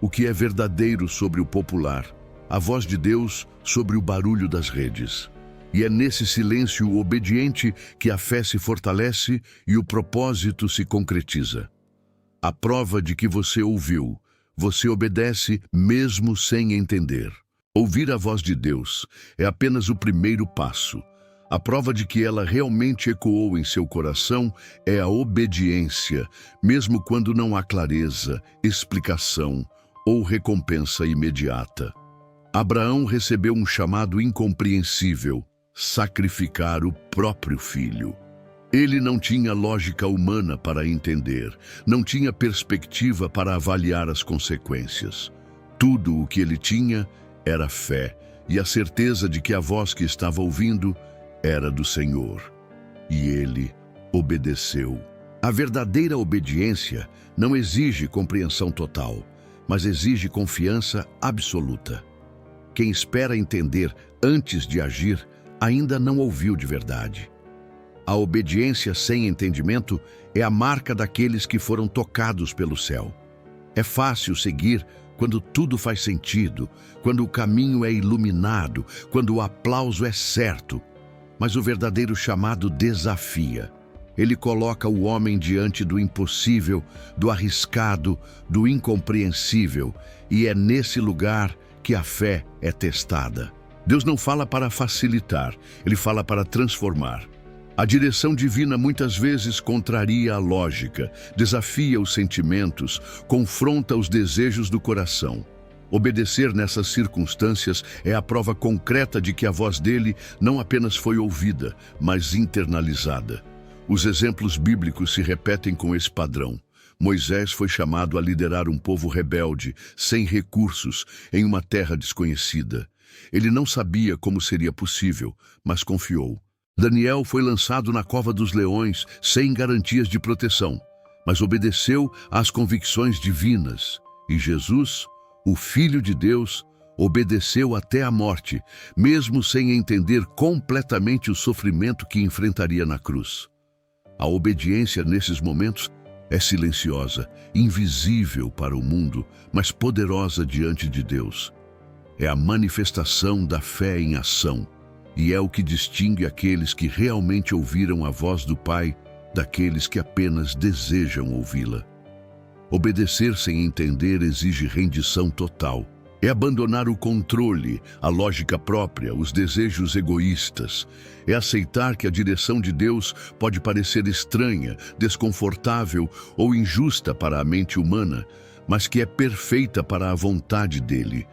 o que é verdadeiro sobre o popular, a voz de Deus sobre o barulho das redes. E é nesse silêncio obediente que a fé se fortalece e o propósito se concretiza. A prova de que você ouviu, você obedece mesmo sem entender. Ouvir a voz de Deus é apenas o primeiro passo. A prova de que ela realmente ecoou em seu coração é a obediência, mesmo quando não há clareza, explicação ou recompensa imediata. Abraão recebeu um chamado incompreensível: sacrificar o próprio filho. Ele não tinha lógica humana para entender, não tinha perspectiva para avaliar as consequências. Tudo o que ele tinha era fé e a certeza de que a voz que estava ouvindo era do Senhor. E ele obedeceu. A verdadeira obediência não exige compreensão total, mas exige confiança absoluta. Quem espera entender antes de agir ainda não ouviu de verdade. A obediência sem entendimento é a marca daqueles que foram tocados pelo céu. É fácil seguir quando tudo faz sentido, quando o caminho é iluminado, quando o aplauso é certo. Mas o verdadeiro chamado desafia. Ele coloca o homem diante do impossível, do arriscado, do incompreensível, e é nesse lugar que a fé é testada. Deus não fala para facilitar, Ele fala para transformar. A direção divina muitas vezes contraria a lógica, desafia os sentimentos, confronta os desejos do coração. Obedecer nessas circunstâncias é a prova concreta de que a voz dele não apenas foi ouvida, mas internalizada. Os exemplos bíblicos se repetem com esse padrão. Moisés foi chamado a liderar um povo rebelde, sem recursos, em uma terra desconhecida. Ele não sabia como seria possível, mas confiou. Daniel foi lançado na cova dos leões, sem garantias de proteção, mas obedeceu às convicções divinas. E Jesus, o Filho de Deus, obedeceu até a morte, mesmo sem entender completamente o sofrimento que enfrentaria na cruz. A obediência nesses momentos é silenciosa, invisível para o mundo, mas poderosa diante de Deus. É a manifestação da fé em ação, e é o que distingue aqueles que realmente ouviram a voz do Pai daqueles que apenas desejam ouvi-la. Obedecer sem entender exige rendição total. É abandonar o controle, a lógica própria, os desejos egoístas. É aceitar que a direção de Deus pode parecer estranha, desconfortável ou injusta para a mente humana, mas que é perfeita para a vontade dele.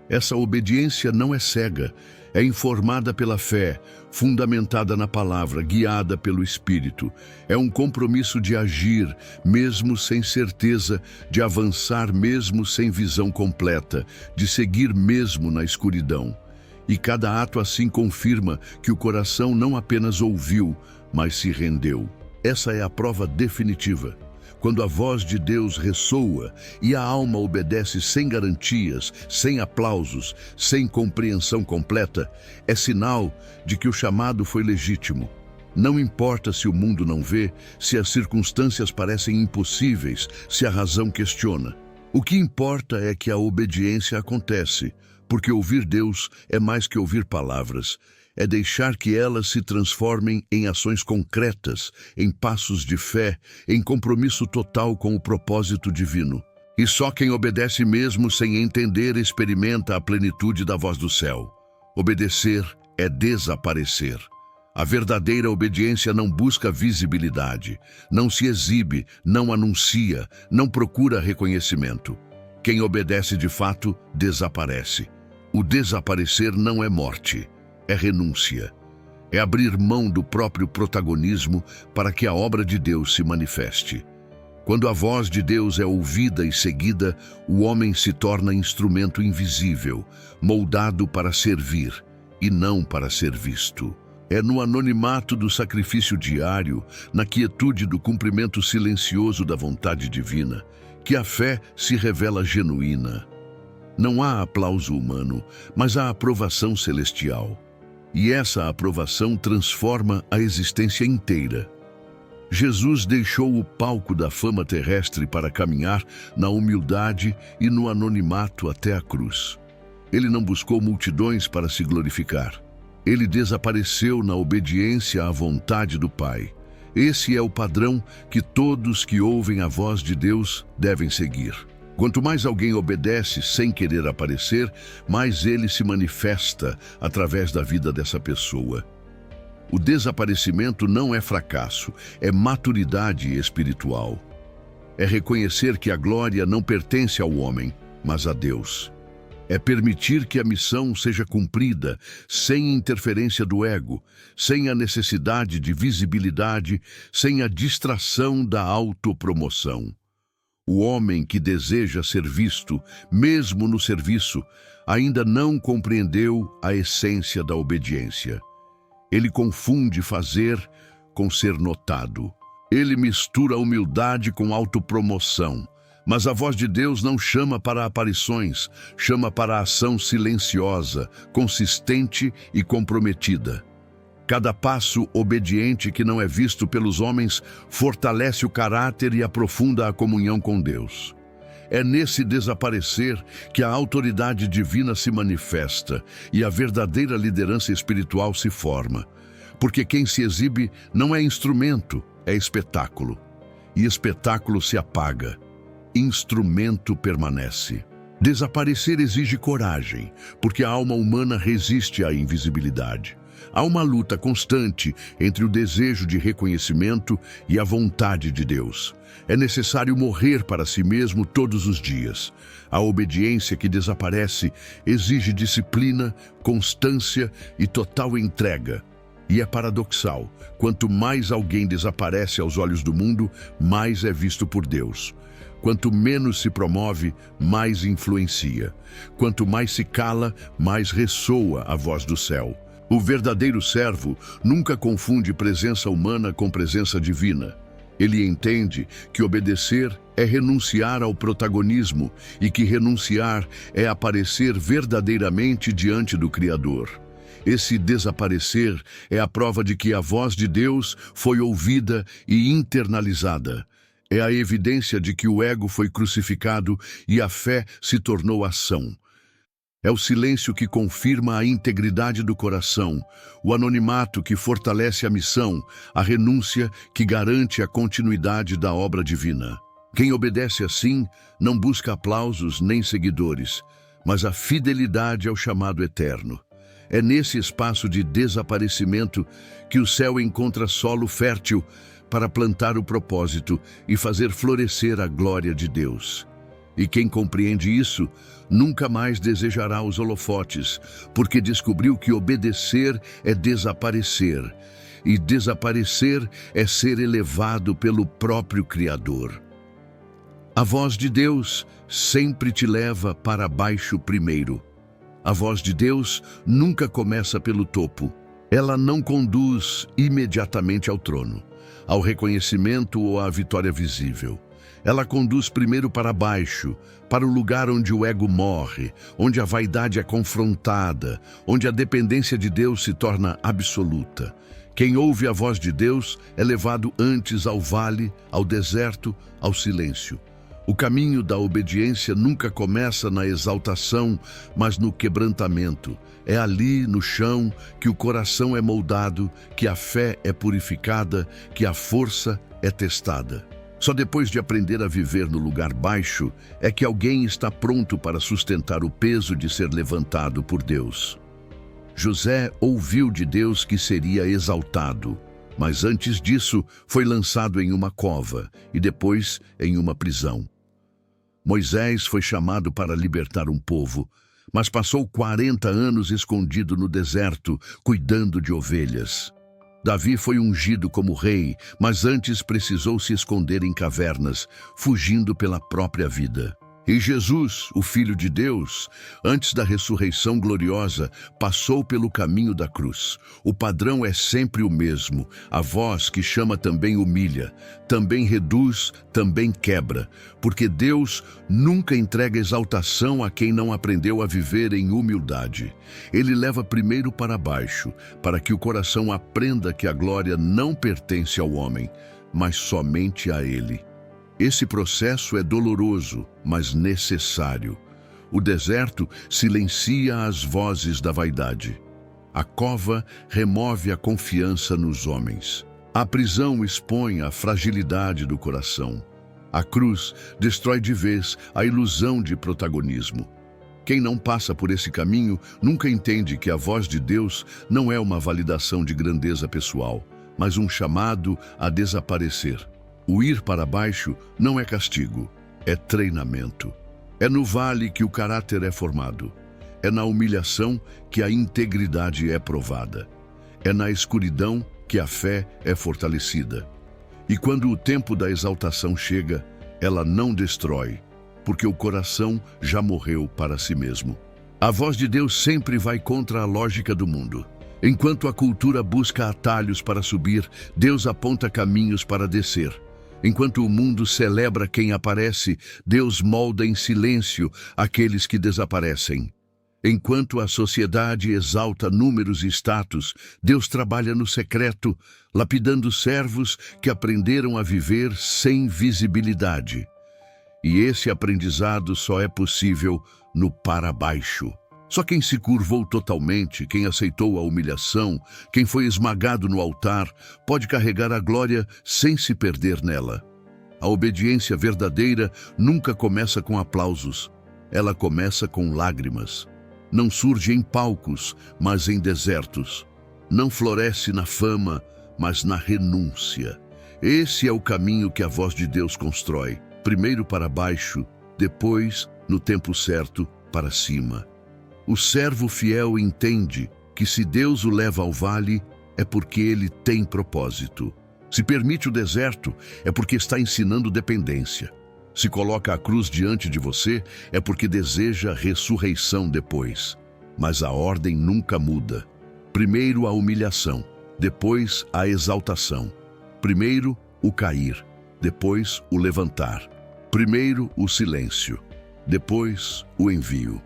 Essa obediência não é cega, é informada pela fé, fundamentada na palavra, guiada pelo Espírito. É um compromisso de agir, mesmo sem certeza, de avançar mesmo sem visão completa, de seguir mesmo na escuridão. E cada ato assim confirma que o coração não apenas ouviu, mas se rendeu. Essa é a prova definitiva. Quando a voz de Deus ressoa e a alma obedece sem garantias, sem aplausos, sem compreensão completa, é sinal de que o chamado foi legítimo. Não importa se o mundo não vê, se as circunstâncias parecem impossíveis, se a razão questiona. O que importa é que a obediência acontece, porque ouvir Deus é mais que ouvir palavras. É deixar que elas se transformem em ações concretas, em passos de fé, em compromisso total com o propósito divino. E só quem obedece mesmo sem entender experimenta a plenitude da voz do céu. Obedecer é desaparecer. A verdadeira obediência não busca visibilidade, não se exibe, não anuncia, não procura reconhecimento. Quem obedece de fato, desaparece. O desaparecer não é morte. É renúncia. É abrir mão do próprio protagonismo para que a obra de Deus se manifeste. Quando a voz de Deus é ouvida e seguida, o homem se torna instrumento invisível, moldado para servir e não para ser visto. É no anonimato do sacrifício diário, na quietude do cumprimento silencioso da vontade divina, que a fé se revela genuína. Não há aplauso humano, mas há aprovação celestial. E essa aprovação transforma a existência inteira. Jesus deixou o palco da fama terrestre para caminhar na humildade e no anonimato até a cruz. Ele não buscou multidões para se glorificar. Ele desapareceu na obediência à vontade do Pai. Esse é o padrão que todos que ouvem a voz de Deus devem seguir. Quanto mais alguém obedece sem querer aparecer, mais ele se manifesta através da vida dessa pessoa. O desaparecimento não é fracasso, é maturidade espiritual. É reconhecer que a glória não pertence ao homem, mas a Deus. É permitir que a missão seja cumprida sem interferência do ego, sem a necessidade de visibilidade, sem a distração da autopromoção. O homem que deseja ser visto, mesmo no serviço, ainda não compreendeu a essência da obediência. Ele confunde fazer com ser notado. Ele mistura humildade com autopromoção. Mas a voz de Deus não chama para aparições, chama para a ação silenciosa, consistente e comprometida. Cada passo obediente que não é visto pelos homens fortalece o caráter e aprofunda a comunhão com Deus. É nesse desaparecer que a autoridade divina se manifesta e a verdadeira liderança espiritual se forma. Porque quem se exibe não é instrumento, é espetáculo. E espetáculo se apaga. Instrumento permanece. Desaparecer exige coragem, porque a alma humana resiste à invisibilidade. Há uma luta constante entre o desejo de reconhecimento e a vontade de Deus. É necessário morrer para si mesmo todos os dias. A obediência que desaparece exige disciplina, constância e total entrega. E é paradoxal, quanto mais alguém desaparece aos olhos do mundo, mais é visto por Deus. Quanto menos se promove, mais influencia. Quanto mais se cala, mais ressoa a voz do céu. O verdadeiro servo nunca confunde presença humana com presença divina. Ele entende que obedecer é renunciar ao protagonismo e que renunciar é aparecer verdadeiramente diante do Criador. Esse desaparecer é a prova de que a voz de Deus foi ouvida e internalizada. É a evidência de que o ego foi crucificado e a fé se tornou ação. É o silêncio que confirma a integridade do coração, o anonimato que fortalece a missão, a renúncia que garante a continuidade da obra divina. Quem obedece assim não busca aplausos nem seguidores, mas a fidelidade ao chamado eterno. É nesse espaço de desaparecimento que o céu encontra solo fértil para plantar o propósito e fazer florescer a glória de Deus. E quem compreende isso, nunca mais desejará os holofotes, porque descobriu que obedecer é desaparecer, e desaparecer é ser elevado pelo próprio Criador. A voz de Deus sempre te leva para baixo primeiro. A voz de Deus nunca começa pelo topo. Ela não conduz imediatamente ao trono, ao reconhecimento ou à vitória visível. Ela conduz primeiro para baixo, para o lugar onde o ego morre, onde a vaidade é confrontada, onde a dependência de Deus se torna absoluta. Quem ouve a voz de Deus é levado antes ao vale, ao deserto, ao silêncio. O caminho da obediência nunca começa na exaltação, mas no quebrantamento. É ali, no chão, que o coração é moldado, que a fé é purificada, que a força é testada. Só depois de aprender a viver no lugar baixo é que alguém está pronto para sustentar o peso de ser levantado por Deus. José ouviu de Deus que seria exaltado, mas antes disso foi lançado em uma cova e depois em uma prisão. Moisés foi chamado para libertar um povo, mas passou 40 anos escondido no deserto, cuidando de ovelhas. Davi foi ungido como rei, mas antes precisou se esconder em cavernas, fugindo pela própria vida. E Jesus, o Filho de Deus, antes da ressurreição gloriosa, passou pelo caminho da cruz. O padrão é sempre o mesmo. A voz que chama também humilha, também reduz, também quebra. Porque Deus nunca entrega exaltação a quem não aprendeu a viver em humildade. Ele leva primeiro para baixo, para que o coração aprenda que a glória não pertence ao homem, mas somente a Ele. Esse processo é doloroso, mas necessário. O deserto silencia as vozes da vaidade. A cova remove a confiança nos homens. A prisão expõe a fragilidade do coração. A cruz destrói de vez a ilusão de protagonismo. Quem não passa por esse caminho nunca entende que a voz de Deus não é uma validação de grandeza pessoal, mas um chamado a desaparecer. O ir para baixo não é castigo, é treinamento. É no vale que o caráter é formado. É na humilhação que a integridade é provada. É na escuridão que a fé é fortalecida. E quando o tempo da exaltação chega, ela não destrói, porque o coração já morreu para si mesmo. A voz de Deus sempre vai contra a lógica do mundo. Enquanto a cultura busca atalhos para subir, Deus aponta caminhos para descer. Enquanto o mundo celebra quem aparece, Deus molda em silêncio aqueles que desaparecem. Enquanto a sociedade exalta números e status, Deus trabalha no secreto, lapidando servos que aprenderam a viver sem visibilidade. E esse aprendizado só é possível no para baixo. Só quem se curvou totalmente, quem aceitou a humilhação, quem foi esmagado no altar, pode carregar a glória sem se perder nela. A obediência verdadeira nunca começa com aplausos. Ela começa com lágrimas. Não surge em palcos, mas em desertos. Não floresce na fama, mas na renúncia. Esse é o caminho que a voz de Deus constrói. Primeiro para baixo, depois, no tempo certo, para cima. O servo fiel entende que se Deus o leva ao vale, é porque ele tem propósito. Se permite o deserto, é porque está ensinando dependência. Se coloca a cruz diante de você, é porque deseja ressurreição depois. Mas a ordem nunca muda. Primeiro a humilhação, depois a exaltação. Primeiro o cair, depois o levantar. Primeiro o silêncio, depois o envio.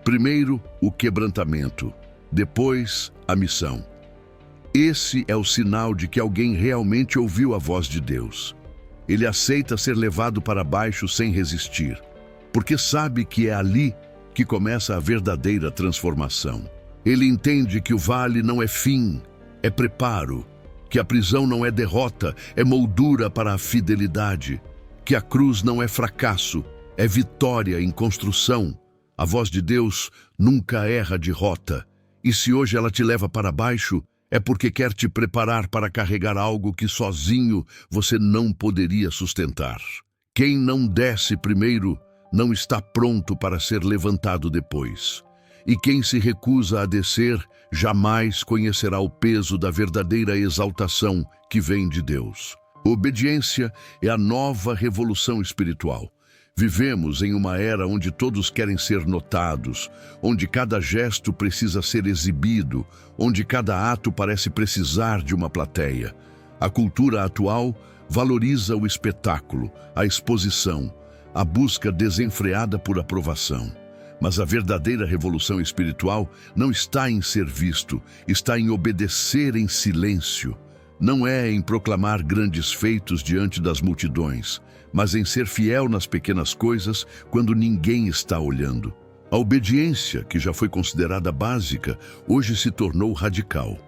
Primeiro o quebrantamento, depois a missão. Esse é o sinal de que alguém realmente ouviu a voz de Deus. Ele aceita ser levado para baixo sem resistir, porque sabe que é ali que começa a verdadeira transformação. Ele entende que o vale não é fim, é preparo, que a prisão não é derrota, é moldura para a fidelidade, que a cruz não é fracasso, é vitória em construção. A voz de Deus nunca erra de rota, e se hoje ela te leva para baixo, é porque quer te preparar para carregar algo que sozinho você não poderia sustentar. Quem não desce primeiro não está pronto para ser levantado depois. E quem se recusa a descer jamais conhecerá o peso da verdadeira exaltação que vem de Deus. Obediência é a nova revolução espiritual. Vivemos em uma era onde todos querem ser notados, onde cada gesto precisa ser exibido, onde cada ato parece precisar de uma plateia. A cultura atual valoriza o espetáculo, a exposição, a busca desenfreada por aprovação. Mas a verdadeira revolução espiritual não está em ser visto, está em obedecer em silêncio. Não é em proclamar grandes feitos diante das multidões, mas em ser fiel nas pequenas coisas quando ninguém está olhando. A obediência, que já foi considerada básica, hoje se tornou radical.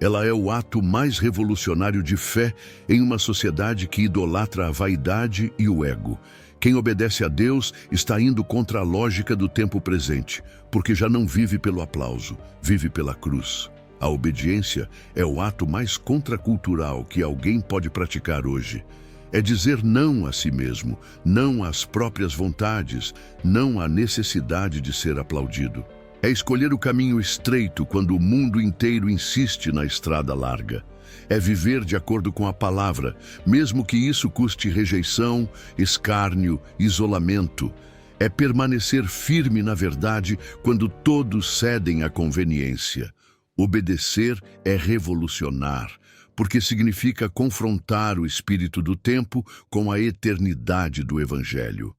Ela é o ato mais revolucionário de fé em uma sociedade que idolatra a vaidade e o ego. Quem obedece a Deus está indo contra a lógica do tempo presente, porque já não vive pelo aplauso, vive pela cruz. A obediência é o ato mais contracultural que alguém pode praticar hoje. É dizer não a si mesmo, não às próprias vontades, não à necessidade de ser aplaudido. É escolher o caminho estreito quando o mundo inteiro insiste na estrada larga. É viver de acordo com a palavra, mesmo que isso custe rejeição, escárnio, isolamento. É permanecer firme na verdade quando todos cedem à conveniência. Obedecer é revolucionar, porque significa confrontar o espírito do tempo com a eternidade do Evangelho.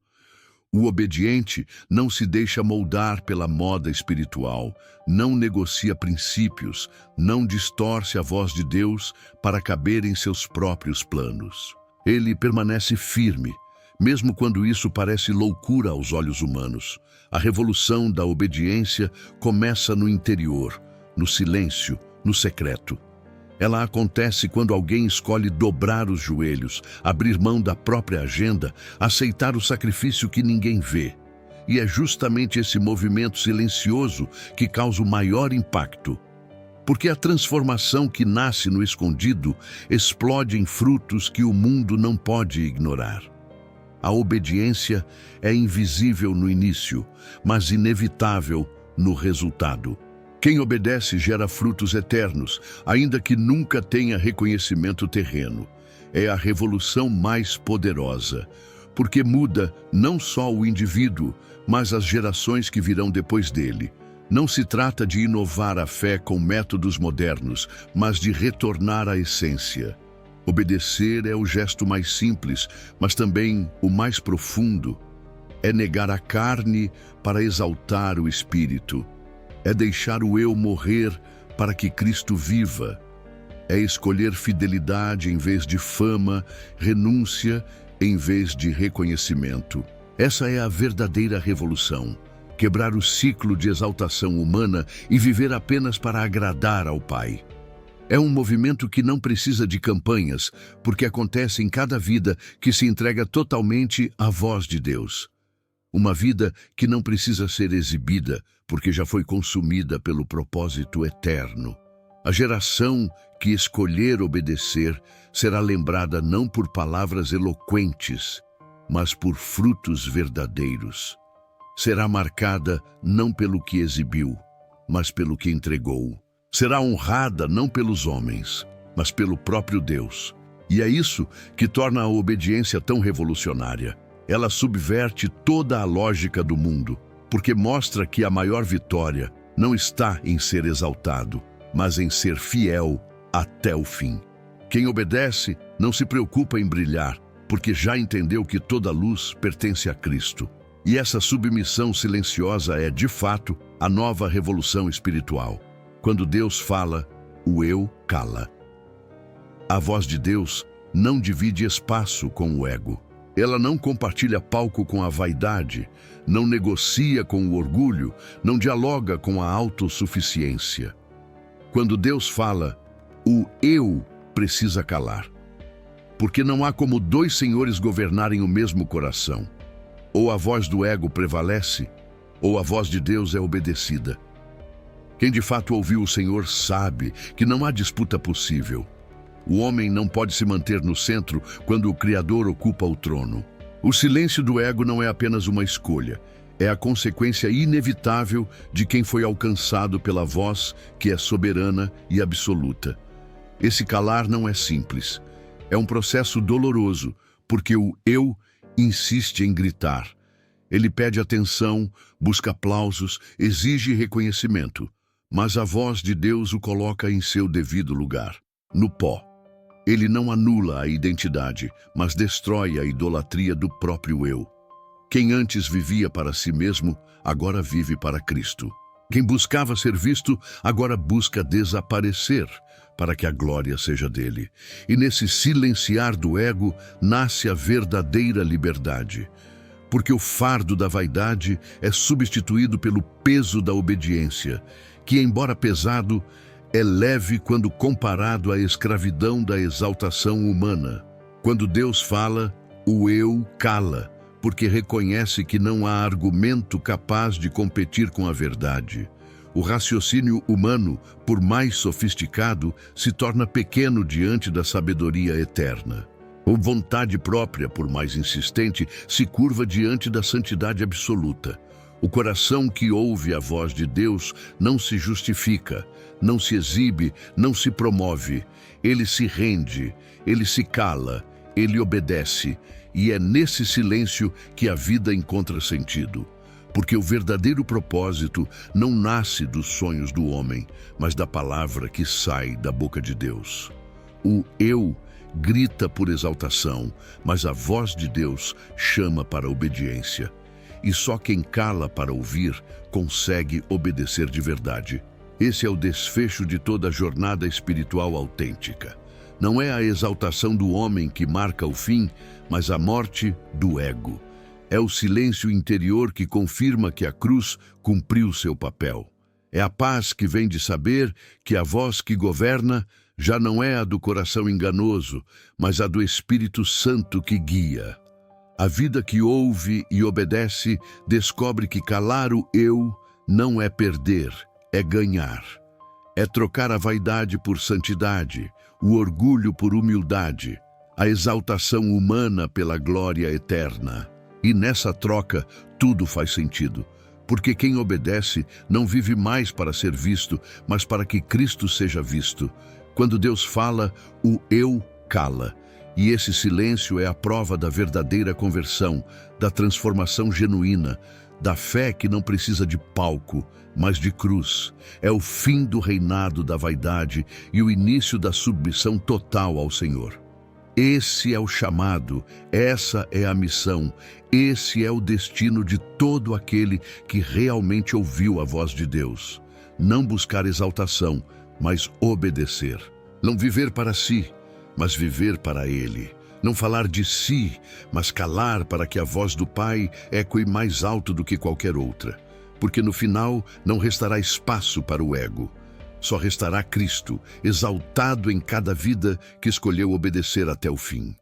O obediente não se deixa moldar pela moda espiritual, não negocia princípios, não distorce a voz de Deus para caber em seus próprios planos. Ele permanece firme, mesmo quando isso parece loucura aos olhos humanos. A revolução da obediência começa no interior, no silêncio, no secreto. Ela acontece quando alguém escolhe dobrar os joelhos, abrir mão da própria agenda, aceitar o sacrifício que ninguém vê. E é justamente esse movimento silencioso que causa o maior impacto. Porque a transformação que nasce no escondido explode em frutos que o mundo não pode ignorar. A obediência é invisível no início, mas inevitável no resultado. Quem obedece gera frutos eternos, ainda que nunca tenha reconhecimento terreno. É a revolução mais poderosa, porque muda não só o indivíduo, mas as gerações que virão depois dele. Não se trata de inovar a fé com métodos modernos, mas de retornar à essência. Obedecer é o gesto mais simples, mas também o mais profundo. É negar a carne para exaltar o espírito. É deixar o eu morrer para que Cristo viva. É escolher fidelidade em vez de fama, renúncia em vez de reconhecimento. Essa é a verdadeira revolução. Quebrar o ciclo de exaltação humana e viver apenas para agradar ao Pai. É um movimento que não precisa de campanhas, porque acontece em cada vida que se entrega totalmente à voz de Deus. Uma vida que não precisa ser exibida, porque já foi consumida pelo propósito eterno. A geração que escolher obedecer será lembrada não por palavras eloquentes, mas por frutos verdadeiros. Será marcada não pelo que exibiu, mas pelo que entregou. Será honrada não pelos homens, mas pelo próprio Deus. E é isso que torna a obediência tão revolucionária. Ela subverte toda a lógica do mundo, porque mostra que a maior vitória não está em ser exaltado, mas em ser fiel até o fim. Quem obedece não se preocupa em brilhar, porque já entendeu que toda luz pertence a Cristo. E essa submissão silenciosa é, de fato, a nova revolução espiritual. Quando Deus fala, o eu cala. A voz de Deus não divide espaço com o ego. Ela não compartilha palco com a vaidade, não negocia com o orgulho, não dialoga com a autossuficiência. Quando Deus fala, o eu precisa calar. Porque não há como dois senhores governarem o mesmo coração. Ou a voz do ego prevalece, ou a voz de Deus é obedecida. Quem de fato ouviu o Senhor sabe que não há disputa possível. O homem não pode se manter no centro quando o Criador ocupa o trono. O silêncio do ego não é apenas uma escolha, é a consequência inevitável de quem foi alcançado pela voz que é soberana e absoluta. Esse calar não é simples. É um processo doloroso, porque o eu insiste em gritar. Ele pede atenção, busca aplausos, exige reconhecimento, mas a voz de Deus o coloca em seu devido lugar, no pó. Ele não anula a identidade, mas destrói a idolatria do próprio eu. Quem antes vivia para si mesmo, agora vive para Cristo. Quem buscava ser visto, agora busca desaparecer, para que a glória seja dele. E nesse silenciar do ego, nasce a verdadeira liberdade. Porque o fardo da vaidade é substituído pelo peso da obediência, que, embora pesado, é leve quando comparado à escravidão da exaltação humana. Quando Deus fala, o eu cala, porque reconhece que não há argumento capaz de competir com a verdade. O raciocínio humano, por mais sofisticado, se torna pequeno diante da sabedoria eterna. A vontade própria, por mais insistente, se curva diante da santidade absoluta. O coração que ouve a voz de Deus não se justifica, não se exibe, não se promove. Ele se rende, ele se cala, ele obedece. E é nesse silêncio que a vida encontra sentido. Porque o verdadeiro propósito não nasce dos sonhos do homem, mas da palavra que sai da boca de Deus. O eu grita por exaltação, mas a voz de Deus chama para a obediência. E só quem cala para ouvir consegue obedecer de verdade. Esse é o desfecho de toda a jornada espiritual autêntica. Não é a exaltação do homem que marca o fim, mas a morte do ego. É o silêncio interior que confirma que a cruz cumpriu seu papel. É a paz que vem de saber que a voz que governa já não é a do coração enganoso, mas a do Espírito Santo que guia. A vida que ouve e obedece descobre que calar o eu não é perder, é ganhar. É trocar a vaidade por santidade, o orgulho por humildade, a exaltação humana pela glória eterna. E nessa troca, tudo faz sentido. Porque quem obedece não vive mais para ser visto, mas para que Cristo seja visto. Quando Deus fala, o eu cala. E esse silêncio é a prova da verdadeira conversão, da transformação genuína, da fé que não precisa de palco, mas de cruz. É o fim do reinado da vaidade e o início da submissão total ao Senhor. Esse é o chamado, essa é a missão, esse é o destino de todo aquele que realmente ouviu a voz de Deus. Não buscar exaltação, mas obedecer. Não viver para si, mas viver para Ele. Não falar de si, mas calar para que a voz do Pai ecoe mais alto do que qualquer outra. Porque no final não restará espaço para o ego. Só restará Cristo, exaltado em cada vida que escolheu obedecer até o fim.